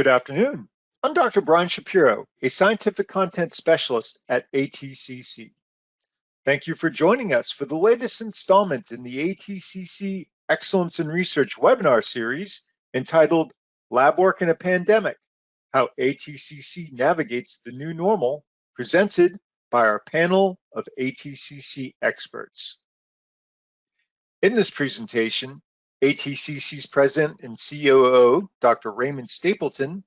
Good afternoon. I'm Dr. Brian Shapiro, a scientific content specialist at ATCC. Thank you for joining us for the latest installment in the ATCC Excellence in Research webinar series entitled Lab Work in a Pandemic: How ATCC Navigates the New Normal, presented by our panel of ATCC experts. In this presentation, ATCC's President and COO, Dr. Raymond Stapleton,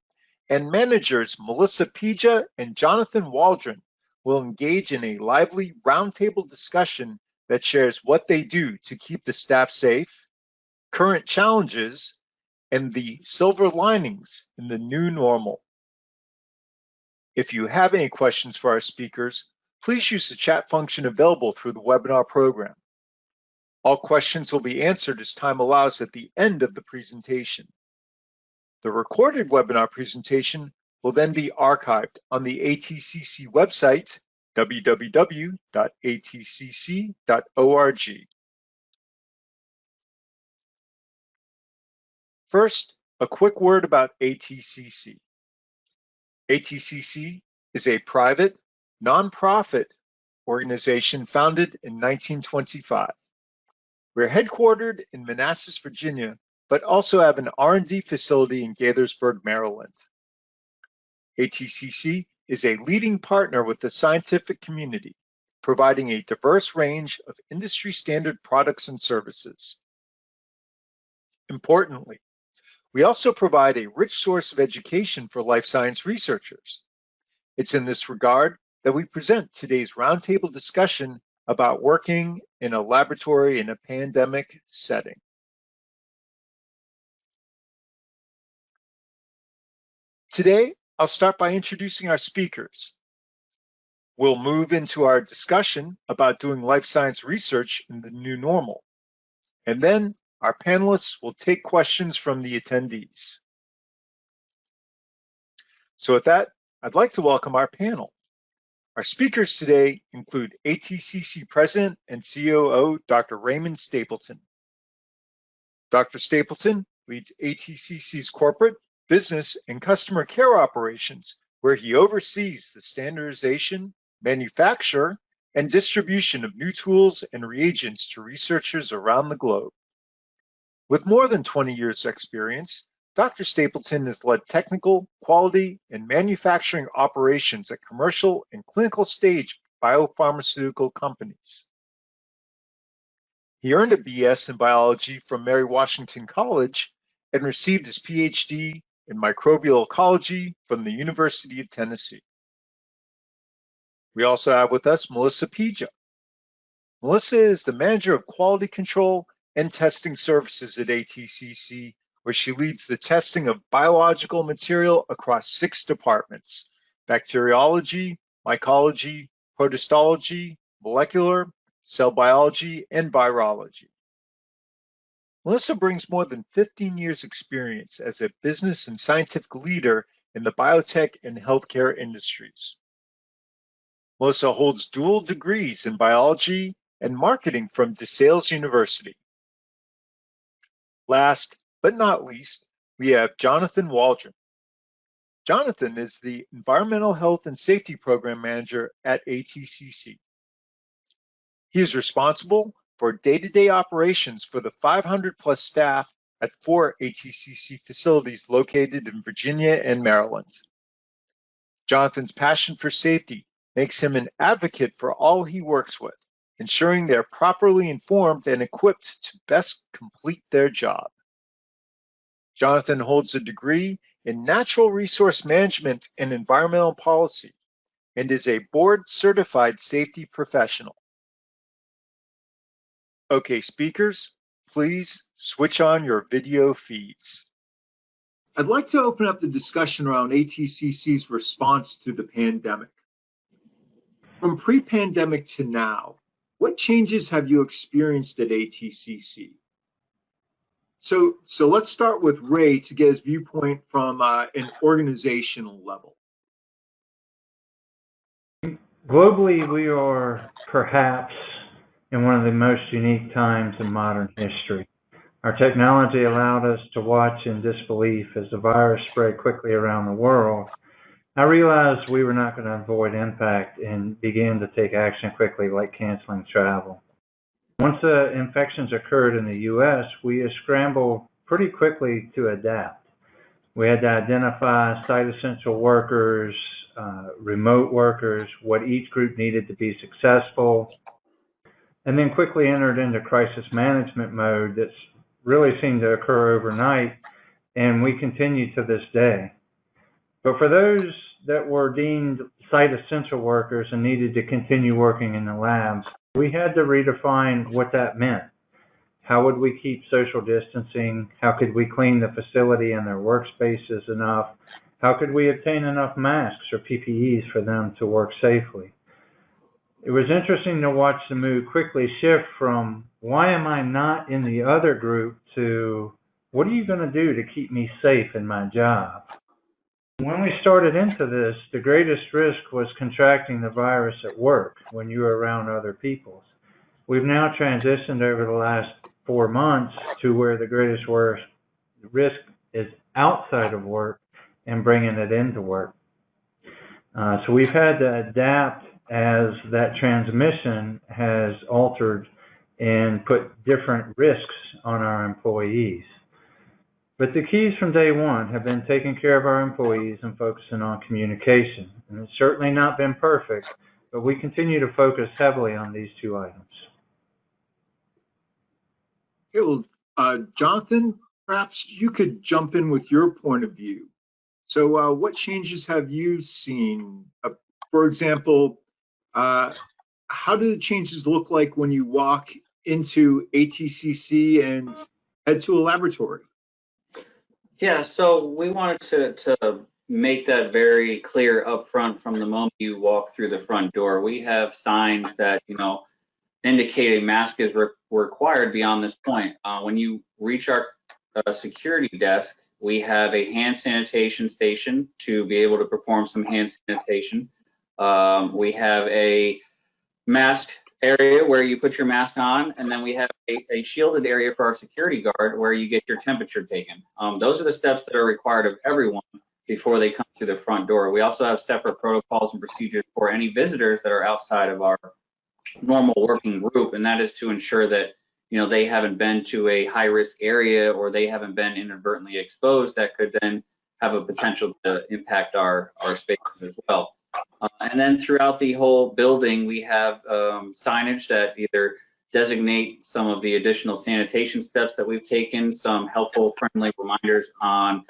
and managers Melissa Pija and Jonathan Waldron will engage in a lively roundtable discussion that shares what they do to keep the staff safe, current challenges, and the silver linings in the new normal. If you have any questions for our speakers, please use the chat function available through the webinar program. All questions will be answered as time allows at the end of the presentation. The recorded webinar presentation will then be archived on the ATCC website, www.atcc.org. First, a quick word about ATCC. ATCC is a private, nonprofit organization founded in 1925. We're headquartered in Manassas, Virginia, but also have an R&D facility in Gaithersburg, Maryland. ATCC is a leading partner with the scientific community, providing a diverse range of industry-standard products and services. Importantly, we also provide a rich source of education for life science researchers. It's in this regard that we present today's roundtable discussion about working in a laboratory in a pandemic setting. Today, I'll start by introducing our speakers. We'll move into our discussion about doing life science research in the new normal. And then our panelists will take questions from the attendees. So with that, I'd like to welcome our panel. Our speakers today include ATCC President and COO, Dr. Raymond Stapleton. Dr. Stapleton leads ATCC's corporate, business, and customer care operations, where he oversees the standardization, manufacture, and distribution of new tools and reagents to researchers around the globe. With more than 20 years' experience, Dr. Stapleton has led technical, quality, and manufacturing operations at commercial and clinical stage biopharmaceutical companies. He earned a BS in biology from Mary Washington College and received his PhD in microbial ecology from the University of Tennessee. We also have with us Melissa Pija. Melissa is the Manager of Quality Control and Testing Services at ATCC, where she leads the testing of biological material across 6 departments: bacteriology, mycology, protostology, molecular, cell biology, and virology. Melissa brings more than 15 years' experience as a business and scientific leader in the biotech and healthcare industries. Melissa holds dual degrees in biology and marketing from DeSales University. Last but not least, we have Jonathan Waldron. Jonathan is the Environmental Health and Safety Program Manager at ATCC. He is responsible for day-to-day operations for the 500+ staff at 4 ATCC facilities located in Virginia and Maryland. Jonathan's passion for safety makes him an advocate for all he works with, ensuring they're properly informed and equipped to best complete their job. Jonathan holds a degree in Natural Resource Management and Environmental Policy and is a board-certified safety professional. Okay, speakers, please switch on your video feeds. I'd like to open up the discussion around ATCC's response to the pandemic. From pre-pandemic to now, what changes have you experienced at ATCC? So let's start with Ray to get his viewpoint from an organizational level. Globally, we are perhaps in one of the most unique times in modern history. Our technology allowed us to watch in disbelief as the virus spread quickly around the world. I realized we were not going to avoid impact and began to take action quickly, like canceling travel. Once the infections occurred in the U.S., we scrambled pretty quickly to adapt. We had to identify site essential workers, remote workers, what each group needed to be successful, and then quickly entered into crisis management mode that's really seemed to occur overnight, and we continue to this day. But for those that were deemed site essential workers and needed to continue working in the labs, we had to redefine what that meant. How would we keep social distancing? How could we clean the facility and their workspaces enough? How could we obtain enough masks or PPEs for them to work safely? It was interesting to watch the mood quickly shift from, why am I not in the other group, to, what are you going to do to keep me safe in my job? When we started into this, the greatest risk was contracting the virus at work when you were around other people. We've now transitioned over the last 4 months to where the greatest risk is outside of work and bringing it into work. So we've had to adapt as that transmission has altered and put different risks on our employees. But the keys from day one have been taking care of our employees and focusing on communication. And it's certainly not been perfect, but we continue to focus heavily on these two items. Okay, well, Jonathan, perhaps you could jump in with your point of view. So what changes have you seen? For example, how do the changes look like when you walk into ATCC and head to a laboratory? Yeah, so we wanted to make that very clear up front from the moment you walk through the front door. We have signs that, indicate a mask is required beyond this point. When you reach our security desk, we have a hand sanitation station to be able to perform some hand sanitation. We have a mask area where you put your mask on, and then we have a shielded area for our security guard where you get your temperature taken. Those are the steps that are required of everyone before they come through the front door. We also have separate protocols and procedures for any visitors that are outside of our normal working group, and that is to ensure that they haven't been to a high risk area or they haven't been inadvertently exposed that could then have a potential to impact our spaces as well. And then throughout the whole building, we have signage that either designate some of the additional sanitation steps that we've taken, some helpful, friendly reminders on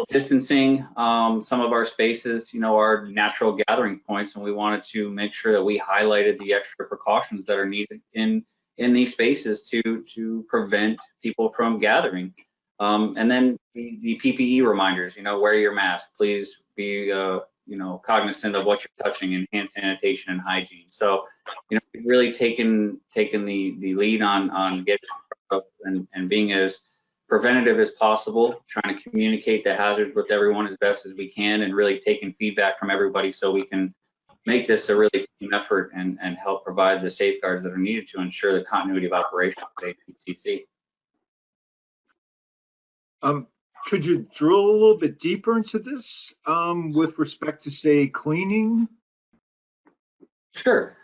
distancing. Some of our spaces, are natural gathering points, and we wanted to make sure that we highlighted the extra precautions that are needed in these spaces to prevent people from gathering. And then the PPE reminders, wear your mask, please be cognizant of what you're touching, and hand sanitation and hygiene. So, we've really taken the lead on getting up and being as preventative as possible, trying to communicate the hazards with everyone as best as we can, and really taking feedback from everybody so we can make this a really team effort and help provide the safeguards that are needed to ensure the continuity of operation at ATCC. Could you drill a little bit deeper into this with respect to, say, cleaning? Sure.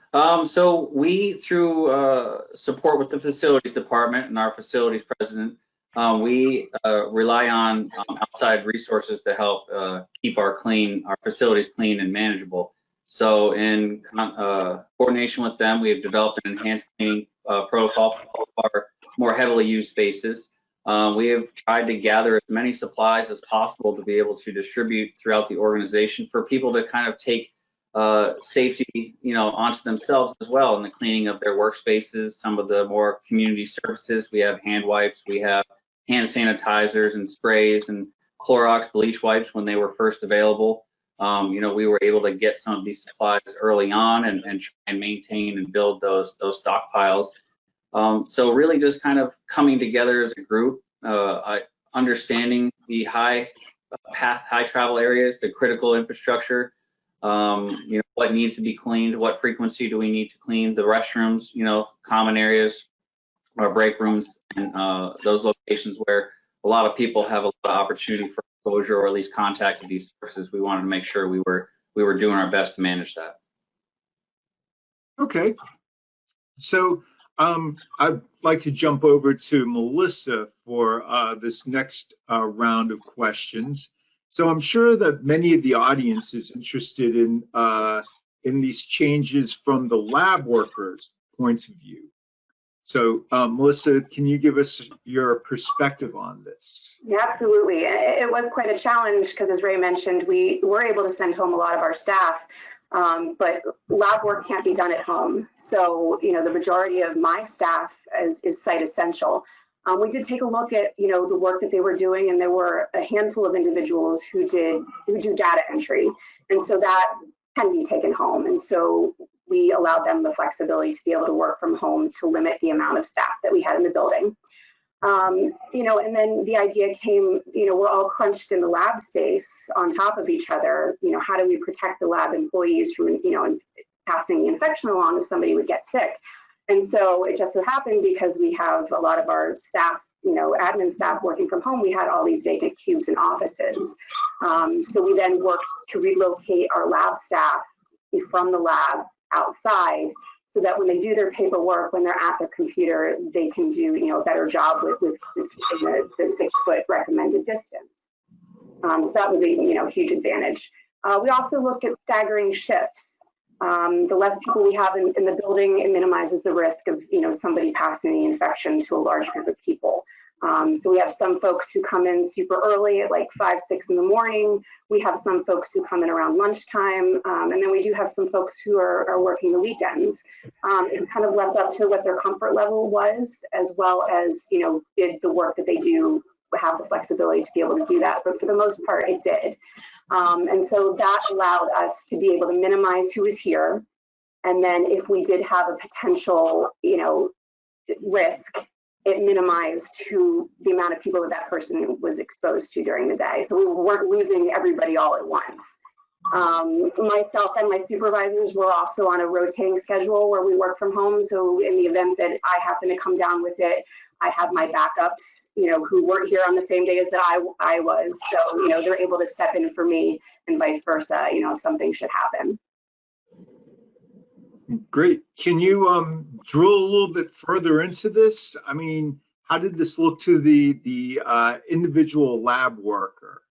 So we, through support with the facilities department and our facilities president, we rely on outside resources to help keep our facilities clean and manageable. So in coordination with them, we have developed an enhanced cleaning protocol for all of our more heavily used spaces. We have tried to gather as many supplies as possible to be able to distribute throughout the organization for people to kind of take safety, onto themselves as well in the cleaning of their workspaces. Some of the more community services, we have hand wipes, we have hand sanitizers and sprays and Clorox bleach wipes when they were first available. We were able to get some of these supplies early on and try and maintain and build those stockpiles. So really just kind of coming together as a group, understanding the high travel areas, the critical infrastructure, what needs to be cleaned, what frequency do we need to clean, the restrooms, common areas, our break rooms, and those locations where a lot of people have a lot of opportunity for exposure or at least contact with these sources. We wanted to make sure we were doing our best to manage that. Okay. So I'd like to jump over to Melissa for this next round of questions. So I'm sure that many of the audience is interested in these changes from the lab workers' point of view. So Melissa, can you give us your perspective on this? Yeah, absolutely. It was quite a challenge because, as Ray mentioned, we were able to send home a lot of our staff, but lab work can't be done at home. So, the majority of my staff is site essential. We did take a look at, the work that they were doing, and there were a handful of individuals who do data entry, and so that can be taken home. And so we allowed them the flexibility to be able to work from home to limit the amount of staff that we had in the building. And then the idea came, we're all crunched in the lab space on top of each other. How do we protect the lab employees from, passing the infection along if somebody would get sick? And so it just so happened, because we have a lot of our staff, admin staff working from home, we had all these vacant cubes and offices. So we then worked to relocate our lab staff from the lab outside, so that when they do their paperwork, when they're at the computer, they can do a better job with keeping the 6-foot recommended distance. So that was a huge advantage. We also looked at staggering shifts. The less people we have in the building, it minimizes the risk of somebody passing the infection to a large group of people. So we have some folks who come in super early at like 5, 6 in the morning. We have some folks who come in around lunchtime. And then we do have some folks who are working the weekends. It's kind of left up to what their comfort level was, as well as, did the work that they do have the flexibility to be able to do that. But for the most part, it did. And so that allowed us to be able to minimize who was here. And then if we did have a potential, risk, it minimized the amount of people that person was exposed to during the day. So we weren't losing everybody all at once. Myself and my supervisors were also on a rotating schedule where we work from home. So in the event that I happen to come down with it, I have my backups, who weren't here on the same day as that I was. So, they're able to step in for me, and vice versa, if something should happen. Great. Can you drill a little bit further into this? I mean, how did this look to the individual lab worker?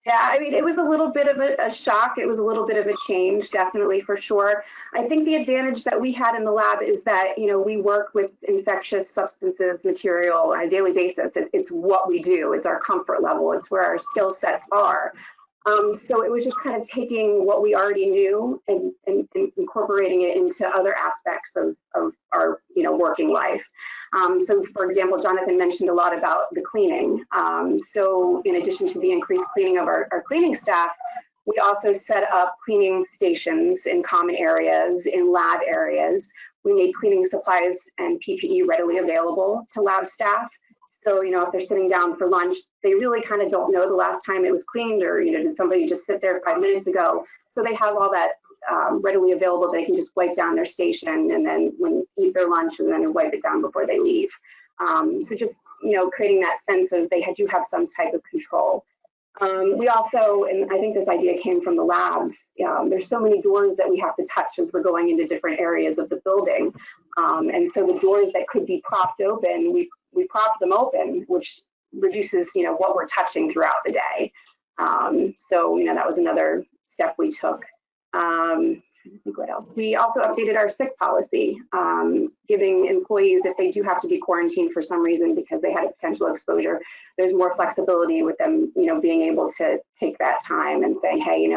Yeah, I mean, it was a little bit of a shock. It was a little bit of a change, definitely, for sure. I think the advantage that we had in the lab is that, we work with infectious substances material on a daily basis. It's what we do. It's our comfort level. It's where our skill sets are. So it was just kind of taking what we already knew and incorporating it into other aspects of our working life. So for example, Jonathan mentioned a lot about the cleaning. So in addition to the increased cleaning of our cleaning staff, we also set up cleaning stations in common areas, in lab areas. We made cleaning supplies and PPE readily available to lab staff. So, if they're sitting down for lunch, they really kind of don't know the last time it was cleaned, or, did somebody just sit there 5 minutes ago? So they have all that readily available. They can just wipe down their station and then eat their lunch and then wipe it down before they leave. So just, creating that sense of they do have some type of control. We also, and I think this idea came from the labs, there's so many doors that we have to touch as we're going into different areas of the building. And so the doors that could be propped open, we prop them open, which reduces, what we're touching throughout the day. So, that was another step we took. I think what else? We also updated our sick policy, giving employees, if they do have to be quarantined for some reason because they had a potential exposure, there's more flexibility with them, being able to take that time and say, hey,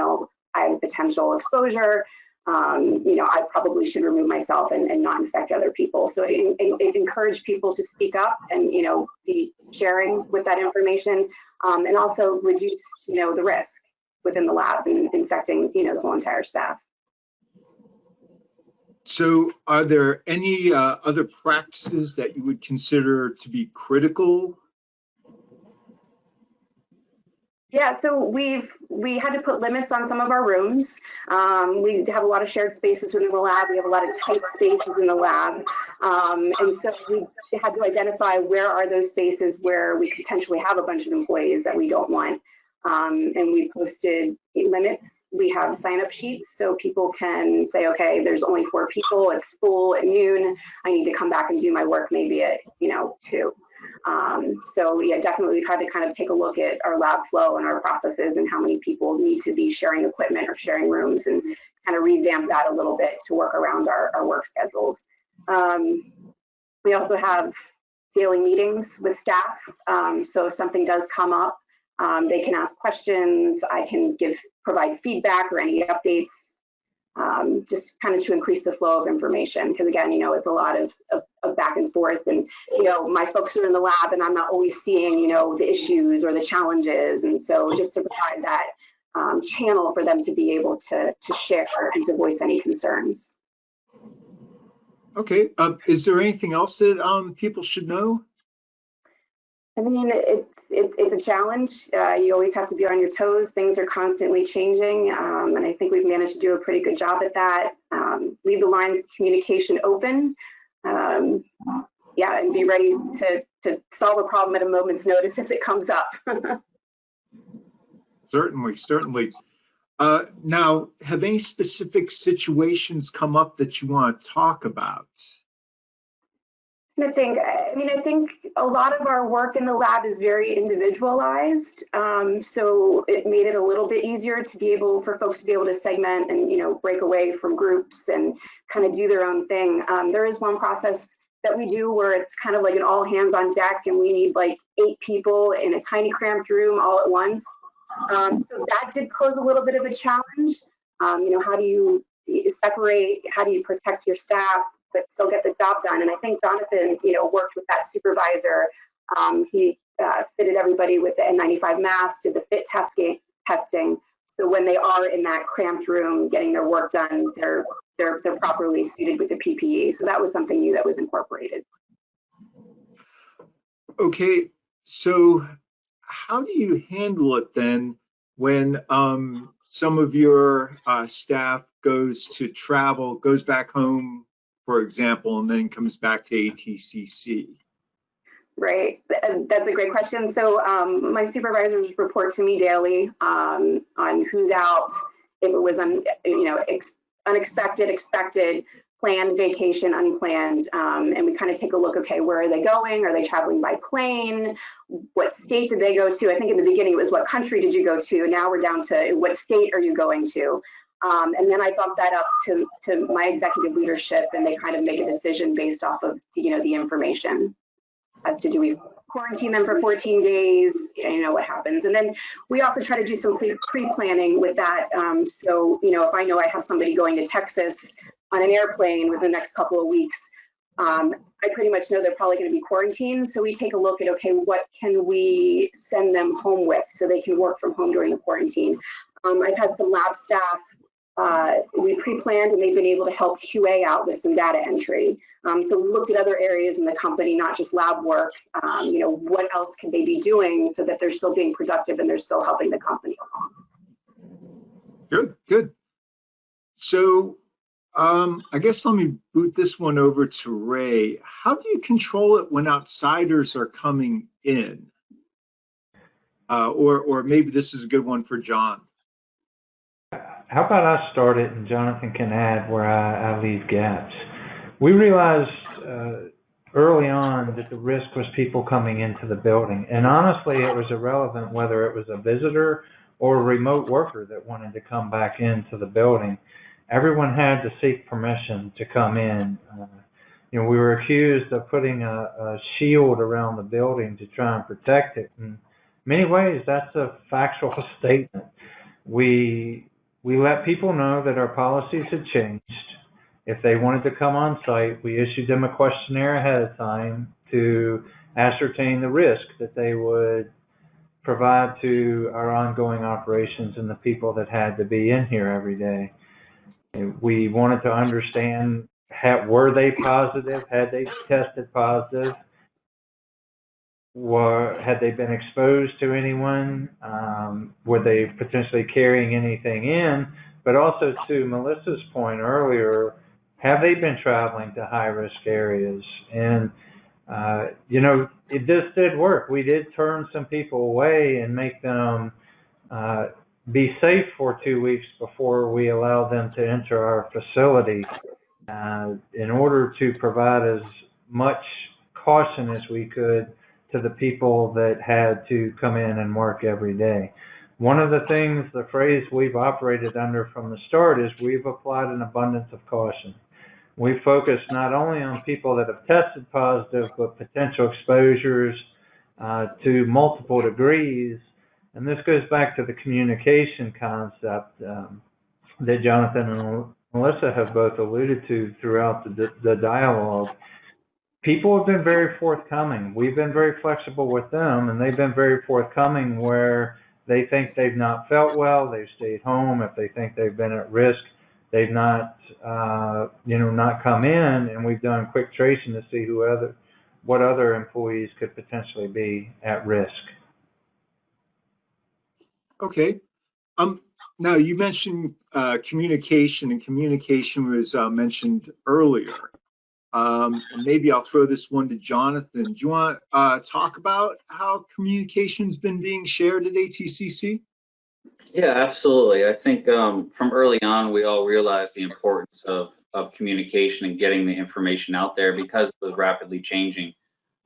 I have a potential exposure. I probably should remove myself and not infect other people. So it encouraged people to speak up and, be sharing with that information, and also reduce, the risk within the lab and infecting, the whole entire staff. So are there any other practices that you would consider to be critical? Yeah, so we had to put limits on some of our rooms. We have a lot of shared spaces within the lab. We have a lot of tight spaces in the lab. And so we had to identify where are those spaces where we could potentially have a bunch of employees that we don't want. And we posted limits. We have sign-up sheets so people can say, okay, there's only 4 people, it's full at noon. I need to come back and do my work maybe at, 2. So yeah, definitely we've had to kind of take a look at our lab flow and our processes and how many people need to be sharing equipment or sharing rooms, and kind of revamp that a little bit to work around our work schedules. We also have daily meetings with staff. So if something does come up, they can ask questions. I can provide feedback or any updates, just kind of to increase the flow of information. Because again, it's a lot of back and forth, and my folks are in the lab, and I'm not always seeing the issues or the challenges, and so just to provide that channel for them to be able to share and to voice any concerns. Okay. Is there anything else that people should know? I mean, it's a challenge. You always have to be on your toes. Things are constantly changing, and I think we've managed to do a pretty good job at that. Leave the lines of communication open. Yeah, and be ready to solve a problem at a moment's notice as it comes up. Certainly. Now, have any specific situations come up that you want to talk about? I think a lot of our work in the lab is very individualized. So it made it a little bit easier to be able for folks to be able to segment and, break away from groups and kind of do their own thing. There is one process that we do where it's kind of like an all hands on deck, and we need like 8 people in a tiny cramped room all at once. So that did pose a little bit of a challenge. How do you separate? How do you protect your staff but still get the job done? And I think Jonathan, worked with that supervisor. He fitted everybody with the N95 mask, did the fit testing. So when they are in that cramped room getting their work done, they're properly suited with the PPE. So that was something new that was incorporated. Okay, so how do you handle it then when some of your staff goes back home, for example, and then comes back to ATCC? Right, that's a great question. So my supervisors report to me daily on who's out, if it was unexpected, expected, planned vacation, unplanned, and we kind of take a look. Okay, where are they going? Are they traveling by plane? What state did they go to? I think in the beginning it was what country did you go to? Now we're down to what state are you going to? And then I bump that up to my executive leadership, and they kind of make a decision based off of the information as to do we quarantine them for 14 days, what happens. And then we also try to do some pre-planning with that. So, if I know I have somebody going to Texas on an airplane within the next couple of weeks, I pretty much know they're probably going to be quarantined. So we take a look at, okay, what can we send them home with so they can work from home during the quarantine? I've had some lab staff, we pre-planned, and they've been able to help QA out with some data entry. So we've looked at other areas in the company, not just lab work. What else can they be doing so that they're still being productive and they're still helping the company along? Good. So I guess let me boot this one over to Ray. How do you control it when outsiders are coming in? Or maybe this is a good one for John. How about I start it and Jonathan can add where I leave gaps. We realized early on that the risk was people coming into the building. And honestly, it was irrelevant whether it was a visitor or a remote worker that wanted to come back into the building. Everyone had to seek permission to come in. We were accused of putting a shield around the building to try and protect it. In many ways, that's a factual statement. We let people know that our policies had changed. If they wanted to come on site, we issued them a questionnaire ahead of time to ascertain the risk that they would provide to our ongoing operations and the people that had to be in here every day. We wanted to understand, were they positive? Had they tested positive? had they been exposed to anyone? Were they potentially carrying anything in? But also, to Melissa's point earlier, have they been traveling to high-risk areas? And this did work. We did turn some people away and make them be safe for 2 weeks before we allowed them to enter our facility, in order to provide as much caution as we could to the people that had to come in and work every day. One of the things, the phrase we've operated under from the start is we've applied an abundance of caution. We focus not only on people that have tested positive, but potential exposures to multiple degrees. And this goes back to the communication concept that Jonathan and Melissa have both alluded to throughout the dialogue. People have been very forthcoming. We've been very flexible with them, and they've been very forthcoming where they think they've not felt well, they've stayed home. If they think they've been at risk, they've not, not come in, and we've done quick tracing to see what other employees could potentially be at risk. Okay. Now you mentioned communication, and communication was mentioned earlier. And maybe I'll throw this one to Jonathan. Do you want to talk about how communication's been being shared at ATCC? Yeah, absolutely. I think from early on, we all realized the importance of communication and getting the information out there because it was rapidly changing.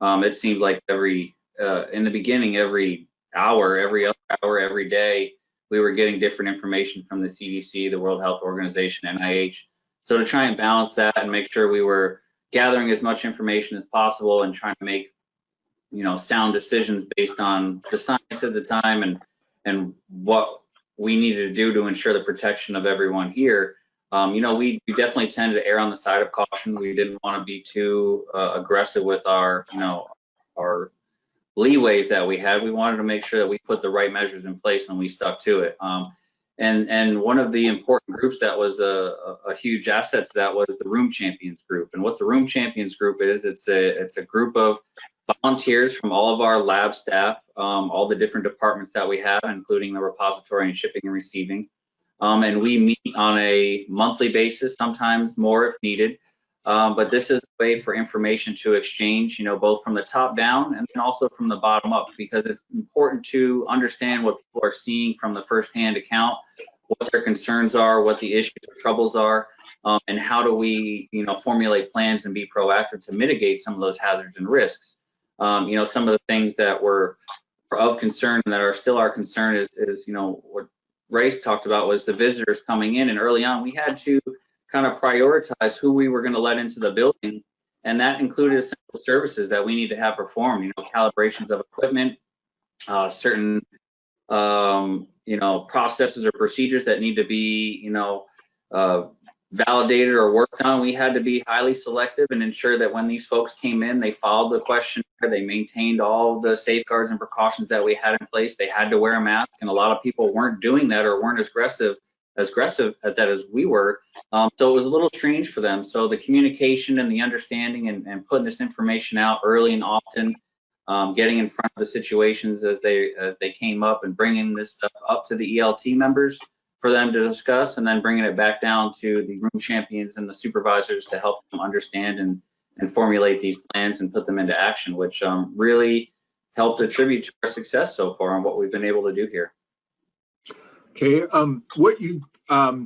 It seemed like in the beginning, every hour, every other hour, every day, we were getting different information from the CDC, the World Health Organization, NIH. So to try and balance that and make sure we were gathering as much information as possible and trying to make, sound decisions based on the science at the time and what we needed to do to ensure the protection of everyone here. We definitely tended to err on the side of caution. We didn't want to be too aggressive with our leeways that we had. We wanted to make sure that we put the right measures in place and we stuck to it. And one of the important groups that was a huge asset to that was the Room Champions group. And what the Room Champions group is, it's a group of volunteers from all of our lab staff, all the different departments that we have, including the repository and shipping and receiving. And we meet on a monthly basis, sometimes more if needed. But this is a way for information to exchange, both from the top down and then also from the bottom up, because it's important to understand what people are seeing from the firsthand account, what their concerns are, what the issues or troubles are, and how do we, formulate plans and be proactive to mitigate some of those hazards and risks. Some of the things that were of concern and that are still our concern is what Ray talked about was the visitors coming in, and early on we had to kind of prioritize who we were going to let into the building, and that included essential services that we need to have performed, calibrations of equipment, certain processes or procedures that need to be validated or worked on. We had to be highly selective and ensure that when these folks came in, they followed the questionnaire, they maintained all the safeguards and precautions that we had in place. They had to wear a mask, and a lot of people weren't doing that or weren't as aggressive at that as we were. So it was a little strange for them. So the communication and the understanding and putting this information out early and often, getting in front of the situations as they came up and bringing this stuff up to the ELT members for them to discuss, and then bringing it back down to the Room Champions and the supervisors to help them understand and formulate these plans and put them into action, which really helped attribute to our success so far and what we've been able to do here. Okay, what you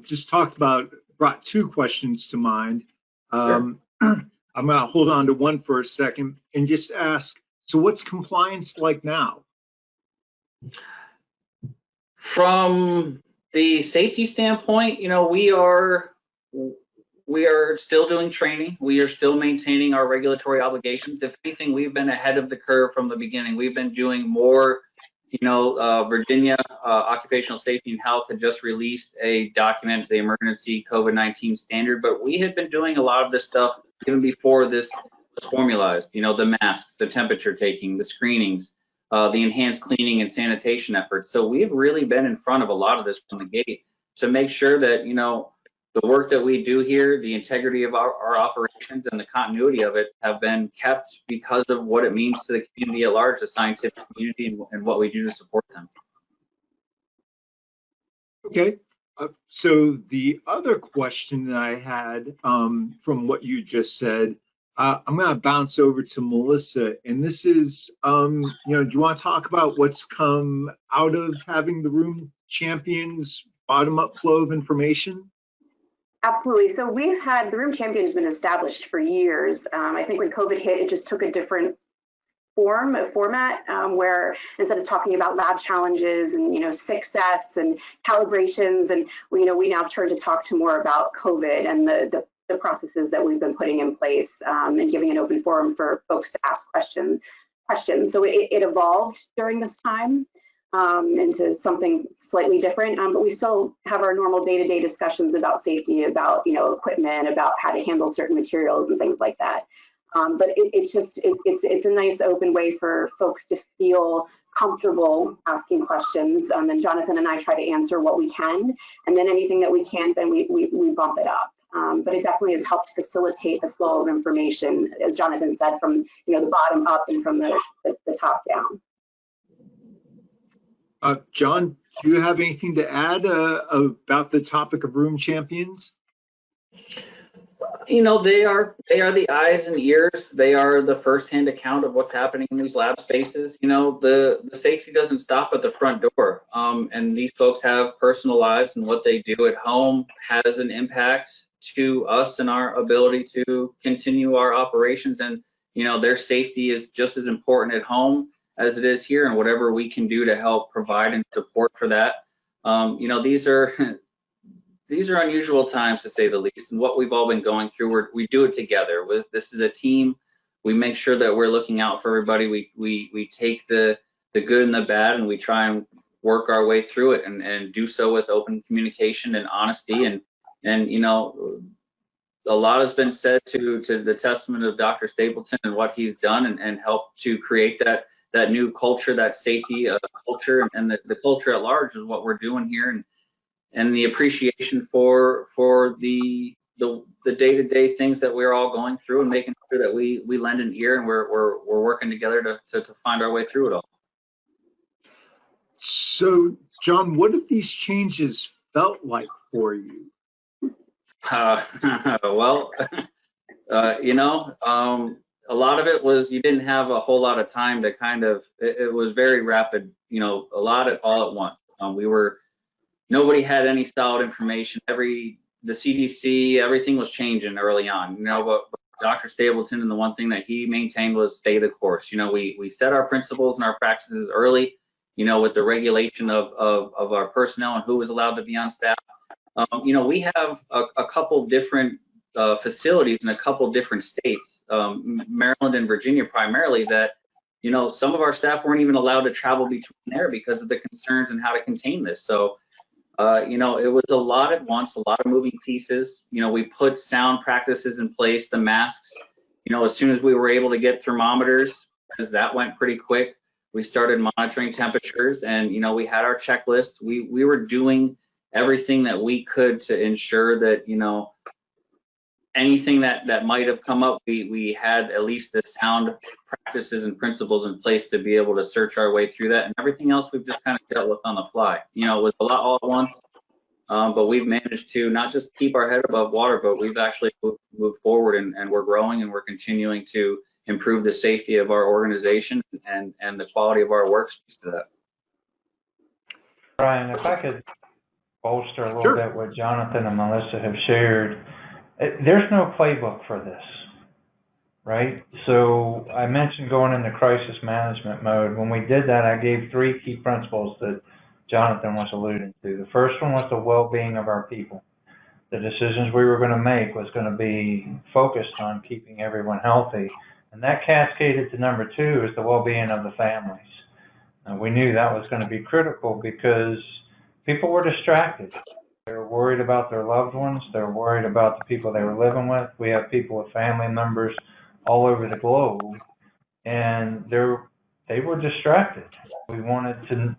just talked about brought two questions to mind. Sure. I'm going to hold on to one for a second and just ask, so what's compliance like now? From the safety standpoint, we are still doing training. We are still maintaining our regulatory obligations. If anything, we've been ahead of the curve from the beginning. We've been doing more. Virginia Occupational Safety and Health had just released a document, the emergency COVID-19 standard, but we had been doing a lot of this stuff even before this was formalized. The masks, the temperature taking, the screenings, the enhanced cleaning and sanitation efforts. So we've really been in front of a lot of this from the gate to make sure that, the work that we do here, the integrity of our operations and the continuity of it have been kept because of what it means to the community at large, the scientific community, and what we do to support them. Okay. So the other question that I had from what you just said, I'm going to bounce over to Melissa, and this is, do you want to talk about what's come out of having the Room Champions bottom-up flow of information? Absolutely. So we've had the Room Champions been established for years. I think when COVID hit, it just took a different format where instead of talking about lab challenges and success and calibrations, and we now turn to talk to more about COVID and the processes that we've been putting in place, and giving an open forum for folks to ask questions. So it evolved during this time into something slightly different, but we still have our normal day-to-day discussions about safety, about equipment, about how to handle certain materials and things like that. But it's a nice open way for folks to feel comfortable asking questions. And Jonathan and I try to answer what we can, and then anything that we can't, then we bump it up. But it definitely has helped facilitate the flow of information, as Jonathan said, from the bottom up and from the top down. John, do you have anything to add about the topic of Room Champions? They are the eyes and ears. They are the firsthand account of what's happening in these lab spaces. The safety doesn't stop at the front door. And these folks have personal lives, and what they do at home has an impact to us and our ability to continue our operations. And their safety is just as important at home as it is here, and whatever we can do to help provide and support for that. These are unusual times, to say the least, and what we've all been going through, we do it together. This is a team. We make sure that we're looking out for everybody. We take the good and the bad, and we try and work our way through it, and do so with open communication and honesty. And a lot has been said to the testament of Dr. Stapleton and what he's done, and helped to create that new culture, that safety culture, and the culture at large is what we're doing here. And the appreciation for the day-to-day things that we're all going through, and making sure that we lend an ear, and we're working together to find our way through it all. So, John, what have these changes felt like for you? A lot of it was you didn't have a whole lot of time to it was very rapid, a lot all at once. Nobody had any solid information. The CDC, everything was changing early on, but Dr. Stapleton, and the one thing that he maintained was stay the course. We set our principles and our practices early, with the regulation of our personnel and who was allowed to be on staff. We have a couple different facilities in a couple different states, Maryland and Virginia primarily, that some of our staff weren't even allowed to travel between there because of the concerns and how to contain this. So it was a lot at once, a lot of moving pieces. We put sound practices in place, the masks. As soon as we were able to get thermometers, because that went pretty quick, we started monitoring temperatures, and we had our checklists. We were doing everything that we could to ensure that anything that might have come up, we had at least the sound practices and principles in place to be able to search our way through that. And everything else we've just kind of dealt with on the fly. It was a lot all at once, but we've managed to not just keep our head above water, but we've actually moved forward, and we're growing, and we're continuing to improve the safety of our organization, and the quality of our work speaks to that. Brian, if I could bolster a little bit what Jonathan and Melissa have shared. There's no playbook for this, right? So I mentioned going into crisis management mode. When we did that, I gave 3 key principles that Jonathan was alluding to. The first one was the well-being of our people. The decisions we were going to make was going to be focused on keeping everyone healthy. And that cascaded to number 2 is the well-being of the families. And we knew that was going to be critical because people were distracted. They were worried about their loved ones. They were worried about the people they were living with. We have people with family members all over the globe, and they were distracted. We wanted to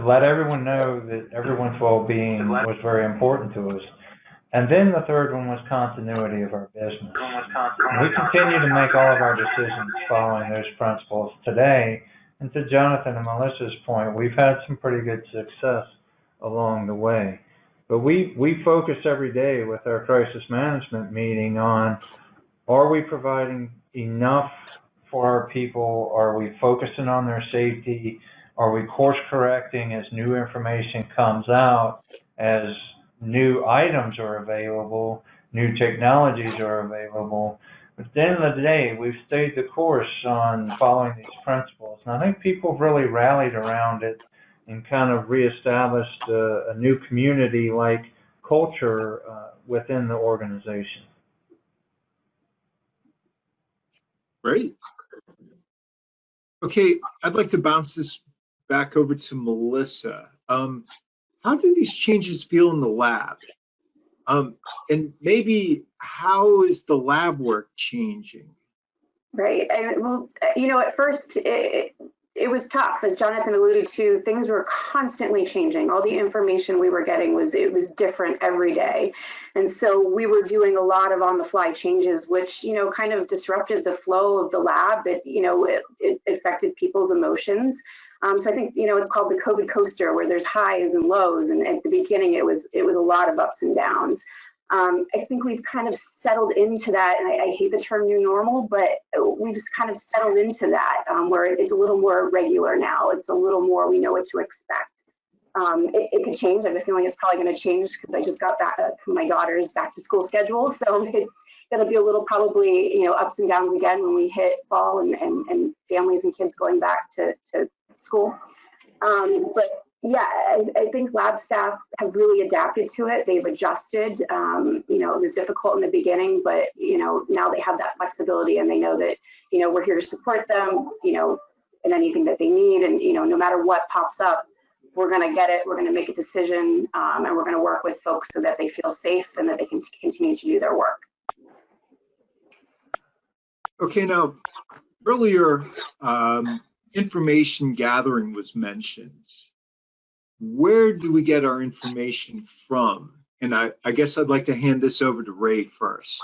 let everyone know that everyone's well-being was very important to us. And then the third one was continuity of our business. We continue to make all of our decisions following those principles today. And to Jonathan and Melissa's point, we've had some pretty good success along the way. But we focus every day with our crisis management meeting on, are we providing enough for our people? Are we focusing on their safety? Are we course correcting as new information comes out, as new items are available, new technologies are available? But at the end of the day, we've stayed the course on following these principles. And I think people have really rallied around it and kind of reestablished a new community-like culture within the organization. Great. Okay, I'd like to bounce this back over to Melissa. How do these changes feel in the lab? And maybe how is the lab work changing? Right. Well, at first it was tough, as Jonathan alluded to. Things were constantly changing. All the information we were getting was different every day, and so we were doing a lot of on-the-fly changes, which kind of disrupted the flow of the lab. It affected people's emotions. So I think it's called the COVID coaster, where there's highs and lows, and at the beginning it was a lot of ups and downs. I think we've kind of settled into that, and I hate the term new normal, but we've just kind of settled into that, where it's a little more regular now. It's a little more, we know what to expect. It could change. I have a feeling it's probably going to change, because I just got back from my daughter's back to school schedule. So it's going to be a little probably, ups and downs again when we hit fall and families and kids going back to school. But yeah, I think lab staff have really adapted to it. They've adjusted. It was difficult in the beginning, but now they have that flexibility, and they know that we're here to support them, in anything that they need, and no matter what pops up, we're going to get it. We're going to make a decision, and we're going to work with folks so that they feel safe and that they can continue to do their work. Okay, now earlier, information gathering was mentioned. Where do we get our information from? And I guess I'd like to hand this over to Ray first.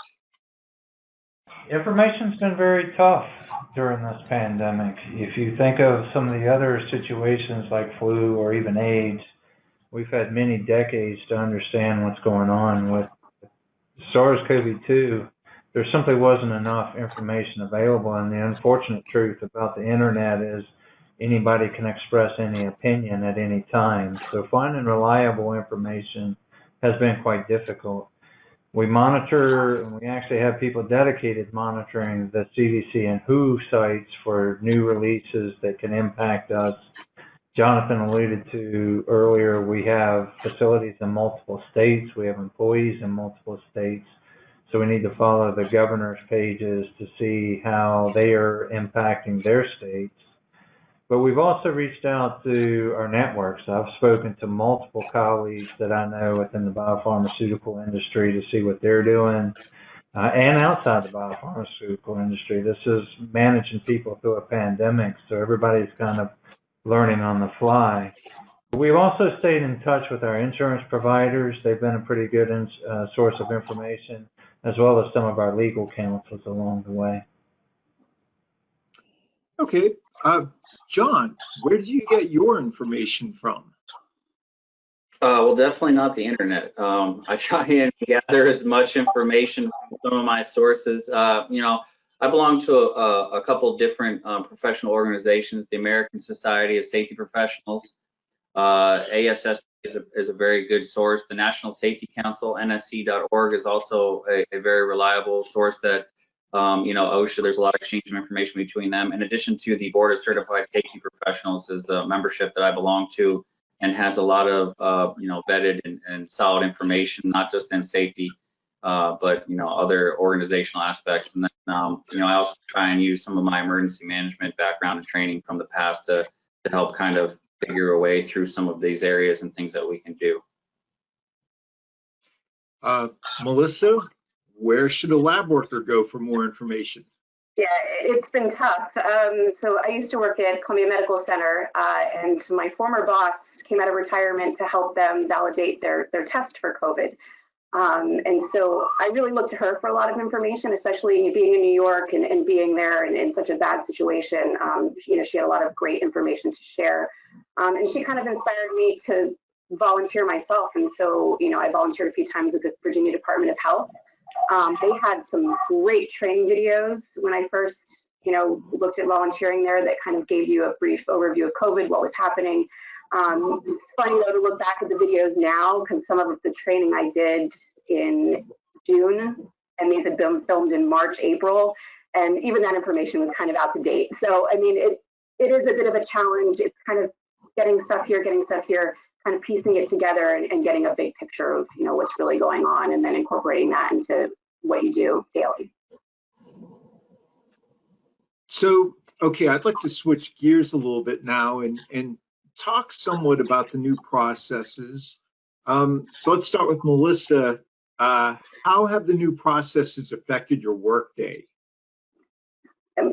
Information's been very tough during this pandemic. If you think of some of the other situations like flu or even AIDS, we've had many decades to understand what's going on. With SARS-CoV-2, there simply wasn't enough information available, and the unfortunate truth about the internet is anybody can express any opinion at any time. So finding reliable information has been quite difficult. We monitor, and we actually have people dedicated monitoring the CDC and WHO sites for new releases that can impact us. Jonathan alluded to earlier, we have facilities in multiple states. We have employees in multiple states. So we need to follow the governor's pages to see how they are impacting their states. But we've also reached out to our networks. I've spoken to multiple colleagues that I know within the biopharmaceutical industry to see what they're doing, and outside the biopharmaceutical industry. This is managing people through a pandemic, so everybody's kind of learning on the fly. We've also stayed in touch with our insurance providers. They've been a pretty good source of information, as well as some of our legal counsels along the way. Okay. John, where do you get your information from? Well, definitely not the internet. I try and gather as much information from some of my sources. I belong to a couple different professional organizations, the American Society of Safety Professionals. ASS is a very good source. The National Safety Council, nsc.org, is also a very reliable source that OSHA, there's a lot of exchange of information between them. In addition to the Board of Certified Safety Professionals is a membership that I belong to and has a lot of, vetted and solid information, not just in safety, but, other organizational aspects. And then, I also try and use some of my emergency management background and training from the past to help kind of figure a way through some of these areas and things that we can do. Melissa, where should a lab worker go for more information? Yeah, it's been tough. So I used to work at Columbia Medical Center, and my former boss came out of retirement to help them validate their test for COVID. And so I really look to her for a lot of information, especially being in New York and being there in such a bad situation. She had a lot of great information to share. And she kind of inspired me to volunteer myself. And so, I volunteered a few times with the Virginia Department of Health. They had some great training videos when I first, looked at volunteering there that kind of gave you a brief overview of COVID, what was happening. It's funny though to look back at the videos now because some of the training I did in June and these had been filmed in March, April, and even that information was kind of out to date. So, I mean, it is a bit of a challenge. It's kind of getting stuff here, kind of piecing it together and getting a big picture of, what's really going on and then incorporating that into what you do daily. So, okay, I'd like to switch gears a little bit now and talk somewhat about the new processes. So let's start with Melissa. How have the new processes affected your workday?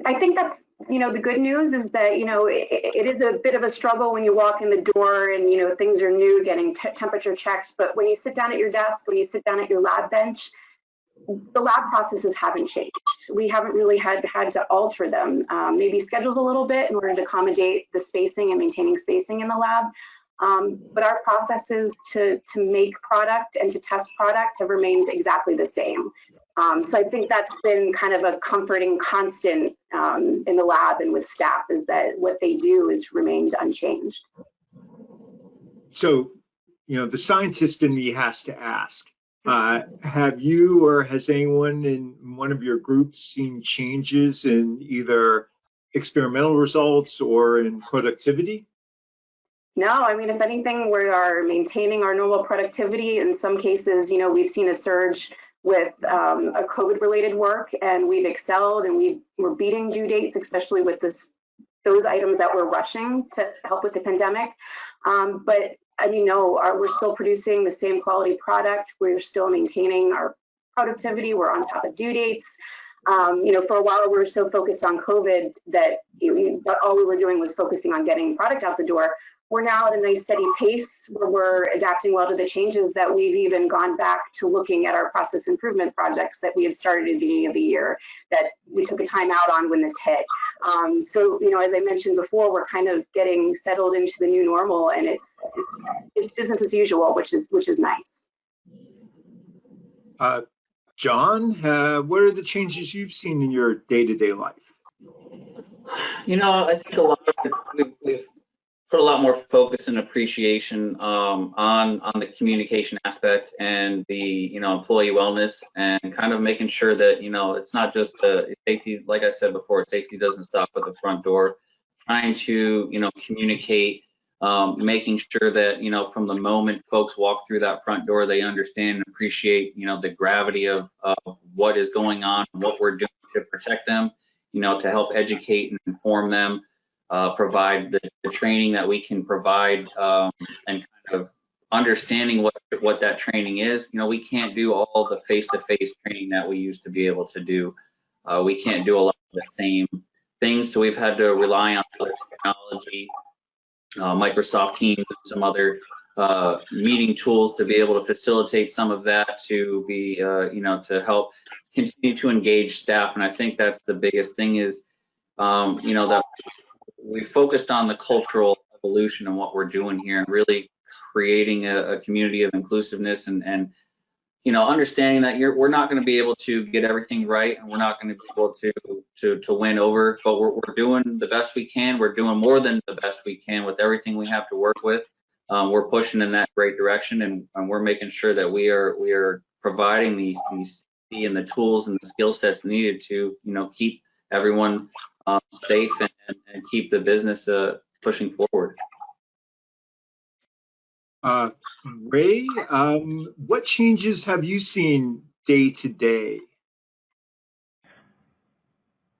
I think that's, the good news is that, it is a bit of a struggle when you walk in the door and, things are new, getting temperature checked. But when you sit down at your desk, when you sit down at your lab bench, the lab processes haven't changed. We haven't really had to alter them. Maybe schedules a little bit in order to accommodate the spacing and maintaining spacing in the lab. But our processes to make product and to test product have remained exactly the same. So I think that's been kind of a comforting constant in the lab and with staff is that what they do is remained unchanged. So, the scientist in me has to ask, have you or has anyone in one of your groups seen changes in either experimental results or in productivity? No, I mean, if anything, we are maintaining our normal productivity. In some cases, we've seen a surge with a COVID-related work, and we've excelled, and we're beating due dates, especially with those items that we're rushing to help with the pandemic. But I mean, no, we're still producing the same quality product. We're still maintaining our productivity. We're on top of due dates. For a while, we were so focused on COVID that all we were doing was focusing on getting product out the door. We're now at a nice steady pace where we're adapting well to the changes that we've even gone back to looking at our process improvement projects that we had started at the beginning of the year that we took a time out on when this hit. So, as I mentioned before, we're kind of getting settled into the new normal and it's business as usual, which is nice. John, what are the changes you've seen in your day-to-day life? I think a lot of it, we've put a lot more focus and appreciation on the communication aspect and the employee wellness and kind of making sure that it's not just safety. Like I said before, safety doesn't stop at the front door. Trying to communicate, making sure that from the moment folks walk through that front door, they understand and appreciate the gravity of what is going on, what we're doing to protect them, to help educate and inform them. Provide the training that we can provide and kind of understanding what that training is. We can't do all the face-to-face training that we used to be able to do. We can't do a lot of the same things, so we've had to rely on other technology, Microsoft Teams, and some other meeting tools to be able to facilitate some of that to be, to help continue to engage staff. And I think that's the biggest thing is, that we focused on the cultural evolution and what we're doing here and really creating a community of inclusiveness and understanding that we're not going to be able to get everything right and we're not going to be able to win over, but we're doing the best we can. We're doing more than the best we can with everything we have to work with. We're pushing in that great direction and we're making sure that we are providing these and the tools and the skill sets needed to keep everyone safe and keep the business pushing forward. Ray, what changes have you seen day to day?